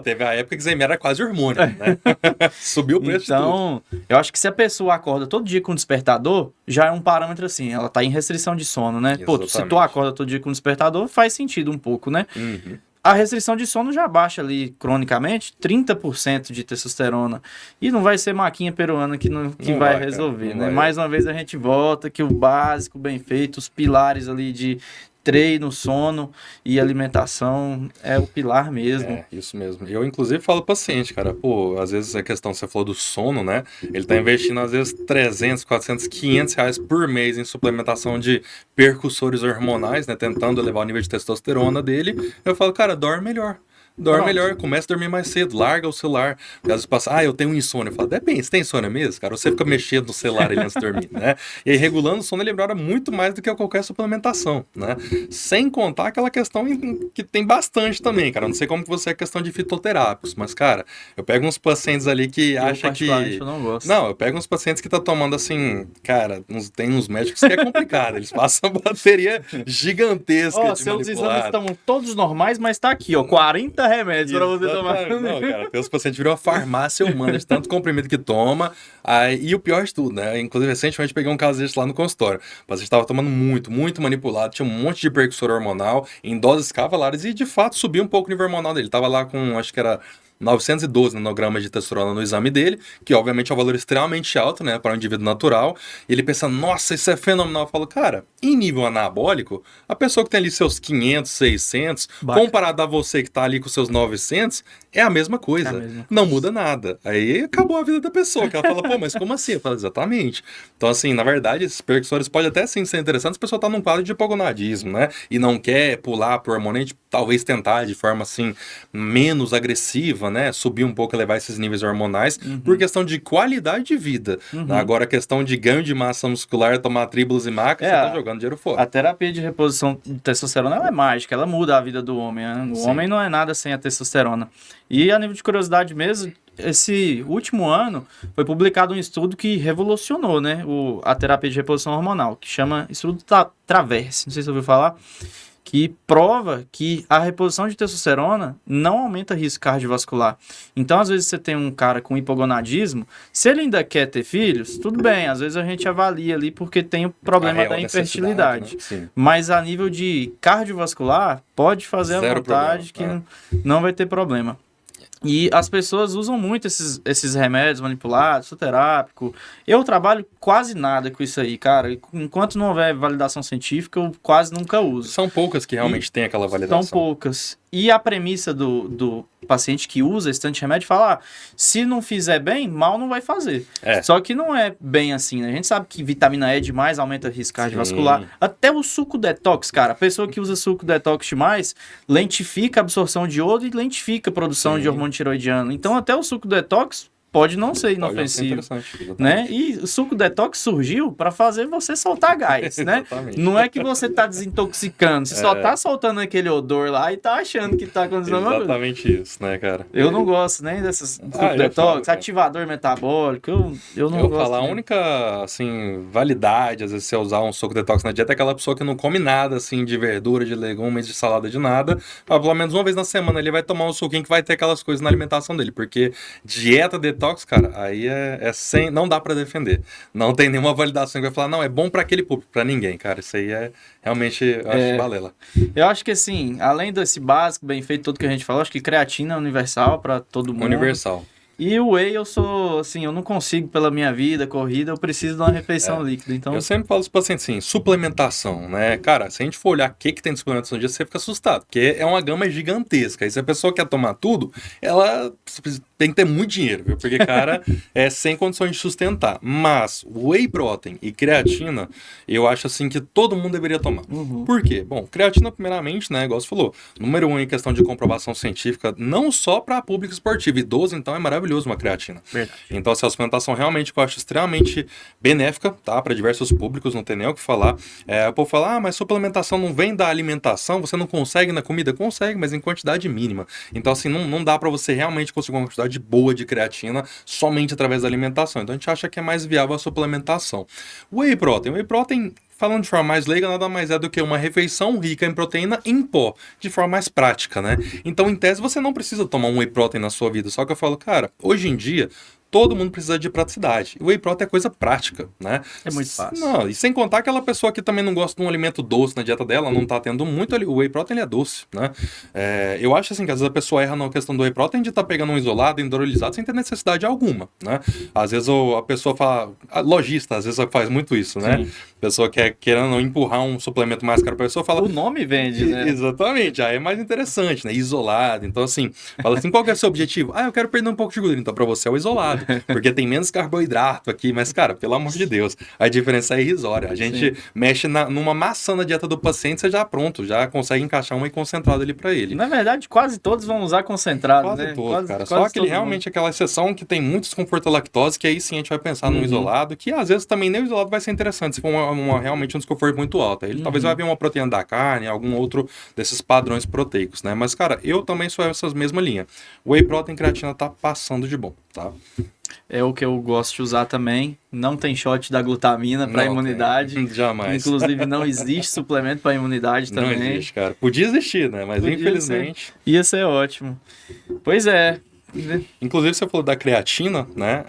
Teve a época que ZMA era quase hormônio, né? Subiu o preço de tudo. Então, eu acho que se a pessoa acorda todo dia com despertador, já é um parâmetro assim, ela tá em restrição de sono, né? Exatamente. Pô, se tu acorda todo dia com despertador, faz sentido um pouco, né? A restrição de sono já baixa ali, cronicamente, 30% de testosterona. E não vai ser maquinha peruana que vai resolver, cara, né? Mais uma vez a gente volta que o básico, bem feito, os pilares ali de treino, sono e alimentação é o pilar mesmo. É, isso mesmo. Eu, inclusive, falo pro paciente, cara, pô, às vezes a questão, você falou do sono, né? Ele tá investindo, às vezes, 300, 400, 500 reais por mês em suplementação de percussores hormonais, né? Tentando elevar o nível de testosterona dele. Eu falo, cara, dorme melhor. Dorme melhor, começa a dormir mais cedo, larga o celular. Porque às vezes passa, eu tenho insônia. Eu falo, depende, você tem insônia mesmo, cara? Você fica mexendo no celular ali antes de dormir, né? E aí, regulando o sono, ele melhora muito mais do que qualquer suplementação, né? Sem contar aquela questão que tem bastante também, cara. Eu não sei como que você é a questão de fitoterápicos, mas, cara, eu pego uns pacientes ali que acham que... Eu não gosto. Não, eu pego uns pacientes que tá tomando assim, cara, tem uns médicos que é complicado. Eles passam bateria gigantesca de seus exames estão todos normais, mas tá aqui, ó, 40 remédios pra você tomar. Não, cara, os pacientes viram uma farmácia humana de tanto comprimido que toma. E o pior de tudo, né? Inclusive, recentemente peguei um caso desse lá no consultório. O paciente estava tomando muito manipulado, tinha um monte de percussor hormonal em doses cavalares e, de fato, subiu um pouco o nível hormonal dele. Tava lá com, acho que era 912 nanogramas de testosterona no exame dele, que obviamente é um valor extremamente alto, né, para um indivíduo natural. E ele pensa, nossa, isso é fenomenal. Eu falo, cara, em nível anabólico, a pessoa que tem ali seus 500, 600, comparado a você que tá ali com seus 900, é a mesma coisa. Não muda nada. Aí acabou a vida da pessoa, que ela fala, pô, mas como assim? Eu falo, exatamente. Então, assim, na verdade, esses percussores podem até sim ser interessantes se a pessoa tá num quadro de hipogonadismo, né, e não quer pular por hormonante, talvez tentar de forma, assim, menos agressiva, né, subir um pouco, elevar esses níveis hormonais, por questão de qualidade de vida. Agora, a questão de ganho de massa muscular, tomar tribulus e macas, você tá jogando dinheiro fora. A terapia de reposição de testosterona, ela é mágica, ela muda a vida do homem, né? O homem não é nada sem a testosterona. E a nível de curiosidade mesmo, esse último ano foi publicado um estudo que revolucionou, né, a terapia de reposição hormonal, que chama Estudo Traverse, não sei se você ouviu falar, que prova que a reposição de testosterona não aumenta risco cardiovascular. Então, às vezes, você tem um cara com hipogonadismo, se ele ainda quer ter filhos, tudo bem, às vezes a gente avalia ali porque tem o problema da infertilidade. Né? Mas a nível de cardiovascular, pode fazer à vontade que não vai ter problema. E as pessoas usam muito esses remédios manipulados, fitoterápico. Eu trabalho quase nada com isso aí, cara. Enquanto não houver validação científica, eu quase nunca uso. São poucas que realmente têm aquela validação. São poucas. E a premissa do paciente que usa esse tanto de remédio fala, se não fizer bem, mal não vai fazer. Só que não é bem assim, né? A gente sabe que vitamina E demais aumenta o risco cardiovascular. Até o suco detox, cara. A pessoa que usa suco detox demais lentifica a absorção de iodo e lentifica a produção de hormônio tiroidiano. Então, até o suco detox pode não ser inofensivo, né? E o suco detox surgiu para fazer você soltar gás, né? Não é que você tá desintoxicando, você só tá soltando aquele odor lá e tá achando que tá acontecendo alguma coisa. Exatamente isso, né, cara? Eu não gosto nem desses suco detox, ativador metabólico, eu não gosto. A única, assim, validade, às vezes, você usar um suco detox na dieta é aquela pessoa que não come nada, assim, de verdura, de legumes, de salada, de nada, mas pelo menos uma vez na semana ele vai tomar um suquinho que vai ter aquelas coisas na alimentação dele, porque dieta detox, cara, aí sem, não dá pra defender. Não tem nenhuma validação que vai falar, não, é bom pra aquele público, pra ninguém, cara. Isso aí realmente, eu acho balela. Eu acho que, assim, além desse básico bem feito, tudo que a gente falou, acho que creatina é universal pra todo mundo. Universal. E o whey eu sou, assim, eu não consigo pela minha vida, corrida, eu preciso de uma refeição líquida, então... Eu sempre falo para os pacientes assim, suplementação, né? Cara, se a gente for olhar o que tem de suplementação no dia, você fica assustado, porque é uma gama gigantesca. E se a pessoa quer tomar tudo, ela tem que ter muito dinheiro, viu? Porque, cara, é sem condições de sustentar. Mas whey protein e creatina, eu acho assim que todo mundo deveria tomar. Por quê? Bom, creatina, primeiramente, né? Igual você falou, número 1 em questão de comprovação científica, não só para público esportivo. Idoso, então, é maravilhoso uma creatina. Verdade. Então, essa suplementação realmente eu acho extremamente benéfica, tá? Para diversos públicos, não tem nem o que falar. O povo fala, mas suplementação não vem da alimentação, você não consegue na comida? Consegue, mas em quantidade mínima. Então, assim, não dá para você realmente conseguir uma quantidade boa de creatina somente através da alimentação. Então, a gente acha que é mais viável a suplementação. Whey protein, falando de forma mais leiga, nada mais é do que uma refeição rica em proteína em pó, de forma mais prática, né? Então, em tese, você não precisa tomar um whey protein na sua vida. Só que eu falo, cara, hoje em dia, todo mundo precisa de praticidade. O whey protein é coisa prática, né? É muito fácil. Não, e sem contar aquela pessoa que também não gosta de um alimento doce na dieta dela, não tá tendo muito, o whey protein ele é doce, né? Eu acho assim que às vezes a pessoa erra na questão do whey protein de estar pegando um isolado, hidrolisado, sem ter necessidade alguma, né? Às vezes a pessoa fala... lojista, às vezes faz muito isso, né? Sim. A pessoa querendo empurrar um suplemento mais caro pra pessoa, fala... O nome vende, né? Exatamente, aí é mais interessante, né? Isolado. Então, assim, fala assim, qual que é o seu objetivo? Eu quero perder um pouco de gordura. Então, pra você é o isolado, porque tem menos carboidrato aqui. Mas, cara, pelo amor de Deus, a diferença é irrisória. A gente mexe numa maçã na dieta do paciente, você já pronto, já consegue encaixar um whey concentrado ali pra ele. Na verdade, quase todos vão usar concentrado, Quase né? todos, cara. Só aquele realmente aquela exceção que tem muito desconforto à lactose, que aí sim a gente vai pensar num isolado, que às vezes também nem o isolado vai ser interessante, se for realmente um desconforto muito alto. Aí ele talvez vai vir uma proteína da carne, algum outro desses padrões proteicos, né? Mas, cara, eu também sou essas mesma linha. Whey protein creatina tá passando de bom, tá? É o que eu gosto de usar também. Não tem shot da glutamina para imunidade. Tem. Jamais. Inclusive, não existe suplemento para imunidade também. Não existe, cara. Podia existir, né? Mas infelizmente... Ia ser ótimo. Pois é. Inclusive, você falou da creatina, né?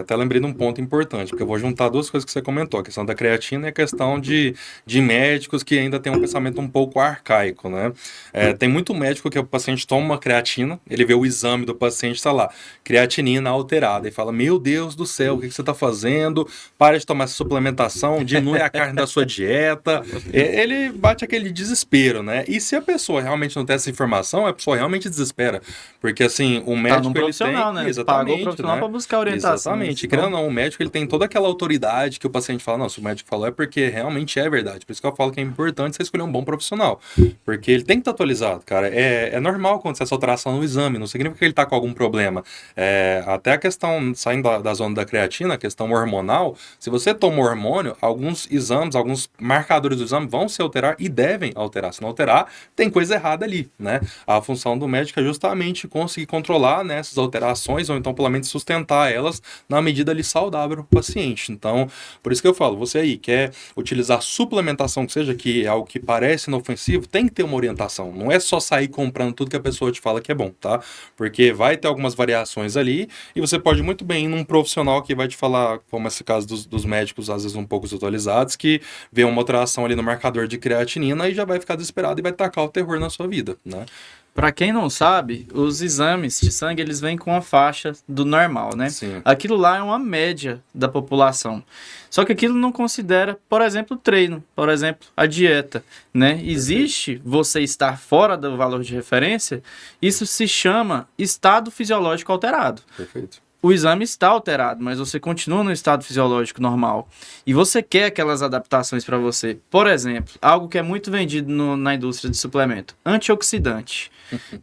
Até lembrei de um ponto importante, porque eu vou juntar duas coisas que você comentou, a questão da creatina e a questão de médicos que ainda tem um pensamento um pouco arcaico, né? Tem muito médico que o paciente toma uma creatina, ele vê o exame do paciente, está lá, creatinina alterada, e fala, meu Deus do céu, o que você está fazendo? Para de tomar essa suplementação, diminui a carne da sua dieta. Ele bate aquele desespero, né? E se a pessoa realmente não tem essa informação, a pessoa realmente desespera, porque assim, o médico um profissional, né? Exatamente, pagou o profissional para buscar orientação. Exatamente. Querendo ou não, o médico ele tem toda aquela autoridade que o paciente fala, não, se o médico falou é porque realmente é verdade. Por isso que eu falo que é importante você escolher um bom profissional. Porque ele tem que estar atualizado, cara. É normal acontecer essa alteração no exame, não significa que ele está com algum problema. Até a questão, saindo da zona da creatina, a questão hormonal, se você toma hormônio, alguns exames, alguns marcadores do exame vão se alterar e devem alterar. Se não alterar, tem coisa errada ali, né? A função do médico é justamente conseguir controlar, né, essas alterações, ou então pelo menos sustentar elas na medida ali saudável para o paciente. Então, por isso que eu falo, você aí quer utilizar suplementação, que seja que é algo que parece inofensivo, tem que ter uma orientação. Não é só sair comprando tudo que a pessoa te fala que é bom, tá? Porque vai ter algumas variações ali e você pode muito bem ir num profissional que vai te falar, como esse caso dos médicos, às vezes um pouco desatualizados, que vê uma alteração ali no marcador de creatinina e já vai ficar desesperado e vai tacar o terror na sua vida, né? Para quem não sabe, os exames de sangue eles vêm com a faixa do normal, né? Sim. Aquilo lá é uma média da população. Só que aquilo não considera, por exemplo, o treino, por exemplo, a dieta, né? Existe você estar fora do valor de referência, isso se chama estado fisiológico alterado. Perfeito. O exame está alterado, mas você continua no estado fisiológico normal. E você quer aquelas adaptações para você. Por exemplo, algo que é muito vendido na indústria de suplemento. Antioxidante.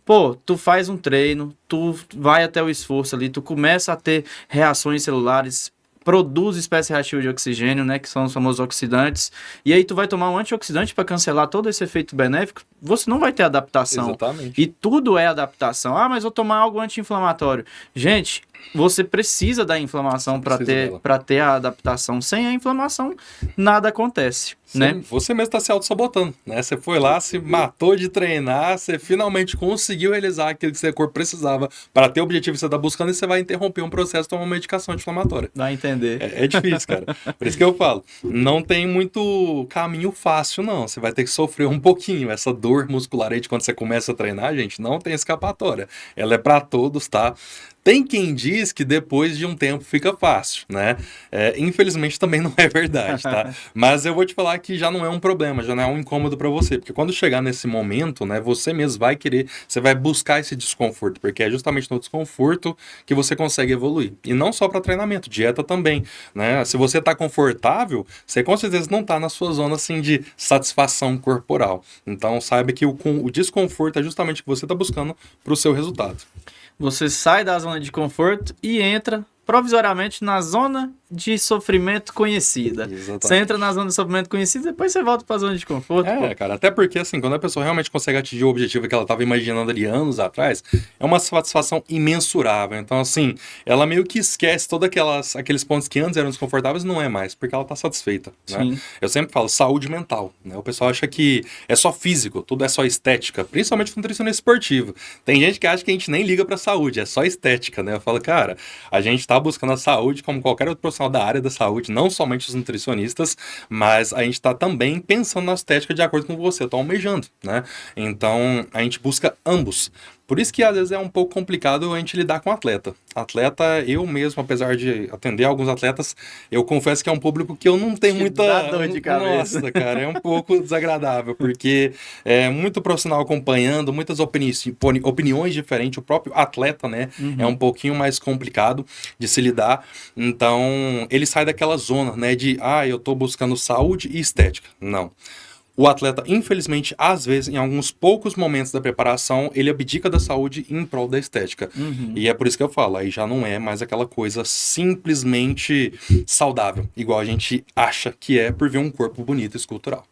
Pô, tu faz um treino, tu vai até o esforço ali, tu começa a ter reações celulares, produz espécie reativa de oxigênio, né, que são os famosos oxidantes, e aí tu vai tomar um antioxidante para cancelar todo esse efeito benéfico, você não vai ter adaptação. Exatamente. E tudo é adaptação. Mas vou tomar algo anti-inflamatório. Gente, você precisa da inflamação para ter a adaptação. Sem a inflamação, nada acontece. Né? Você mesmo está se auto-sabotando, né? Você foi lá, se matou de treinar, você finalmente conseguiu realizar aquilo que seu corpo precisava para ter o objetivo que você está buscando e você vai interromper um processo de tomar uma medicação anti-inflamatória. Vai entender. É difícil, cara. Por isso que eu falo, não tem muito caminho fácil, não. Você vai ter que sofrer um pouquinho. Essa dor muscular aí de quando você começa a treinar, gente, não tem escapatória. Ela é para todos, tá? Tem quem diz que depois de um tempo fica fácil, né? Infelizmente também não é verdade, tá? Mas eu vou te falar que já não é um problema, já não é um incômodo para você, porque quando chegar nesse momento, né, você mesmo vai querer, você vai buscar esse desconforto, porque é justamente no desconforto que você consegue evoluir. E não só para treinamento, dieta também, né? Se você tá confortável, você com certeza não tá na sua zona assim de satisfação corporal. Então saiba que o desconforto é justamente o que você tá buscando para o seu resultado. Você sai da zona de conforto e entra provisoriamente na zona de sofrimento conhecida. Exatamente. Você entra na zona de sofrimento conhecida, depois você volta para a zona de conforto. Cara, até porque assim, quando a pessoa realmente consegue atingir o objetivo que ela estava imaginando ali anos atrás, é uma satisfação imensurável. Então, assim, ela meio que esquece todos aqueles pontos que antes eram desconfortáveis, não é mais, porque ela está satisfeita, né? Eu sempre falo saúde mental, né? O pessoal acha que é só físico, tudo é só estética, principalmente nutricionista esportivo. Tem gente que acha que a gente nem liga para saúde, é só estética, né? Eu falo, cara, a gente está buscando a saúde como qualquer outro profissional da área da saúde, não somente os nutricionistas, mas a gente está também pensando na estética de acordo com o que você está almejando, né? Então, a gente busca ambos. Por isso que às vezes é um pouco complicado a gente lidar com atleta. Atleta, eu mesmo, apesar de atender alguns atletas, eu confesso que é um público que eu não tenho muita... Dá dor de cabeça. Nossa, cara, é um pouco desagradável, porque é muito profissional acompanhando, muitas opiniões diferentes, o próprio atleta, né, é um pouquinho mais complicado de se lidar. Então, ele sai daquela zona, né, de, eu tô buscando saúde e estética. Não. O atleta, infelizmente, às vezes, em alguns poucos momentos da preparação, ele abdica da saúde em prol da estética. E é por isso que eu falo, aí já não é mais aquela coisa simplesmente saudável, igual a gente acha que é por ver um corpo bonito e escultural.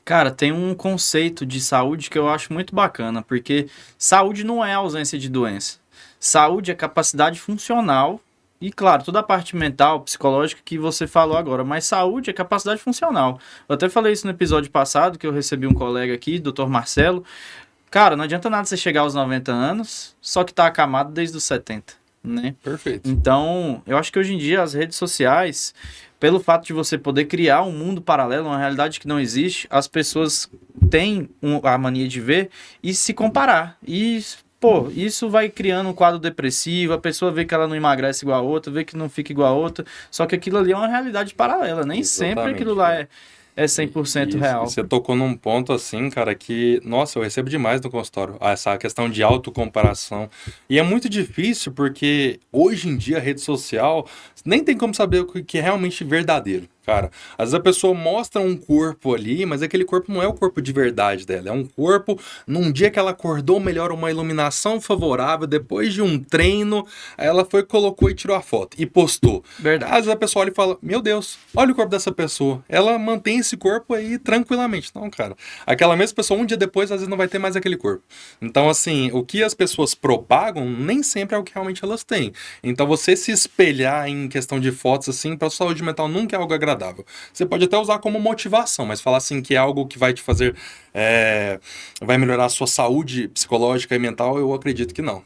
Cara, tem um conceito de saúde que eu acho muito bacana, porque saúde não é ausência de doença. Saúde é capacidade funcional. E, claro, toda a parte mental, psicológica que você falou agora, mas saúde é capacidade funcional. Eu até falei isso no episódio passado, que eu recebi um colega aqui, Dr. Marcelo. Cara, não adianta nada você chegar aos 90 anos, só que tá acamado desde os 70, né? Perfeito. Então, eu acho que hoje em dia as redes sociais, pelo fato de você poder criar um mundo paralelo, uma realidade que não existe, as pessoas têm a mania de ver e se comparar. E... isso vai criando um quadro depressivo, a pessoa vê que ela não emagrece igual a outra, vê que não fica igual a outra, só que aquilo ali é uma realidade paralela, nem sempre aquilo lá é 100% real. Você tocou num ponto assim, cara, que, nossa, eu recebo demais no consultório, essa questão de autocomparação. E é muito difícil porque hoje em dia a rede social nem tem como saber o que é realmente verdadeiro. Cara, às vezes a pessoa mostra um corpo ali, mas aquele corpo não é o corpo de verdade dela. É um corpo, num dia que ela acordou melhor, uma iluminação favorável, depois de um treino, aí ela foi, colocou e tirou a foto e postou. Verdade. Às vezes a pessoa olha e fala, meu Deus, olha o corpo dessa pessoa. Ela mantém esse corpo aí tranquilamente. Não, cara. Aquela mesma pessoa, um dia depois, às vezes não vai ter mais aquele corpo. Então, assim, o que as pessoas propagam nem sempre é o que realmente elas têm. Então, você se espelhar em questão de fotos, assim, para saúde mental nunca é algo agradável. Você pode até usar como motivação, mas falar assim que é algo que vai te fazer, vai melhorar a sua saúde psicológica e mental, eu acredito que não.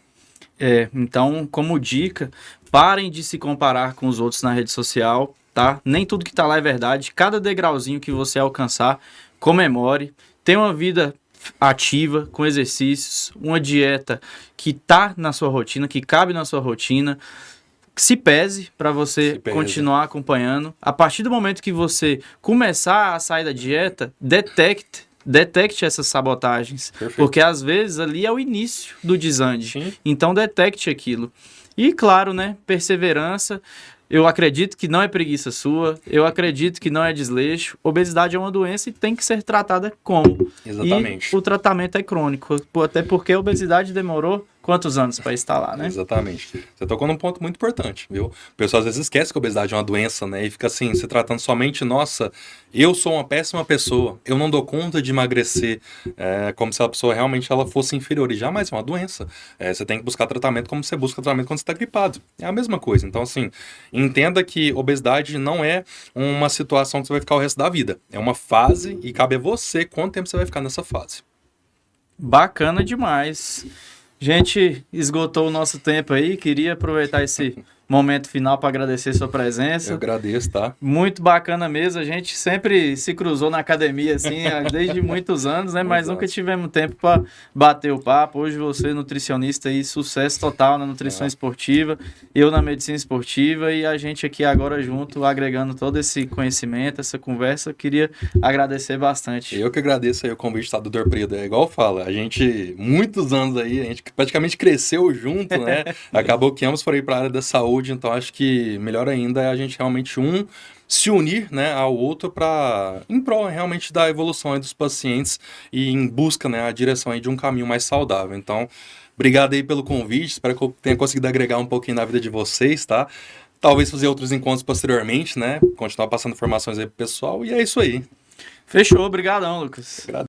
Então, como dica, parem de se comparar com os outros na rede social, tá? Nem tudo que tá lá é verdade. Cada degrauzinho que você alcançar, comemore. Tenha uma vida ativa, com exercícios, uma dieta que tá na sua rotina, que cabe na sua rotina. Se pese para você continuar acompanhando. A partir do momento que você começar a sair da dieta, detecte essas sabotagens. Perfeito. Porque às vezes ali é o início do desande. Sim. Então detecte aquilo. E claro, né, perseverança. Eu acredito que não é preguiça sua, eu acredito que não é desleixo. Obesidade é uma doença e tem que ser tratada como? Exatamente. E o tratamento é crônico, até porque a obesidade demorou quantos anos para instalar, né? Exatamente. Você tocou num ponto muito importante, viu? O pessoal às vezes esquece que a obesidade é uma doença, né? E fica assim, se tratando somente, nossa, eu sou uma péssima pessoa, eu não dou conta de emagrecer, como se a pessoa realmente ela fosse inferior. E jamais é uma doença. Você tem que buscar tratamento como você busca tratamento quando você está gripado. É a mesma coisa. Então, assim, entenda que obesidade não é uma situação que você vai ficar o resto da vida. É uma fase e cabe a você quanto tempo você vai ficar nessa fase. Bacana demais. Gente, esgotou o nosso tempo aí, queria aproveitar esse momento final para agradecer sua presença. Eu agradeço, tá? Muito bacana mesmo, a gente sempre se cruzou na academia, assim, desde muitos anos, né? Mas nunca tivemos tempo para bater o papo. Hoje você, nutricionista aí, sucesso total na nutrição esportiva, eu na medicina esportiva e a gente aqui agora junto, agregando todo esse conhecimento, essa conversa. Queria agradecer bastante. Eu que agradeço aí o convite, tá, Dr. Prida. É igual fala, a gente, muitos anos aí, a gente praticamente cresceu junto, né? Acabou que ambos foram para a área da saúde, então acho que melhor ainda é a gente realmente se unir, né, ao outro para em prol realmente da evolução aí dos pacientes e em busca, né, a direção aí de um caminho mais saudável. Então, obrigado aí pelo convite, espero que eu tenha conseguido agregar um pouquinho na vida de vocês, tá? Talvez fazer outros encontros posteriormente, né? Continuar passando informações aí pro pessoal e é isso aí. Fechou, obrigadão, Lucas.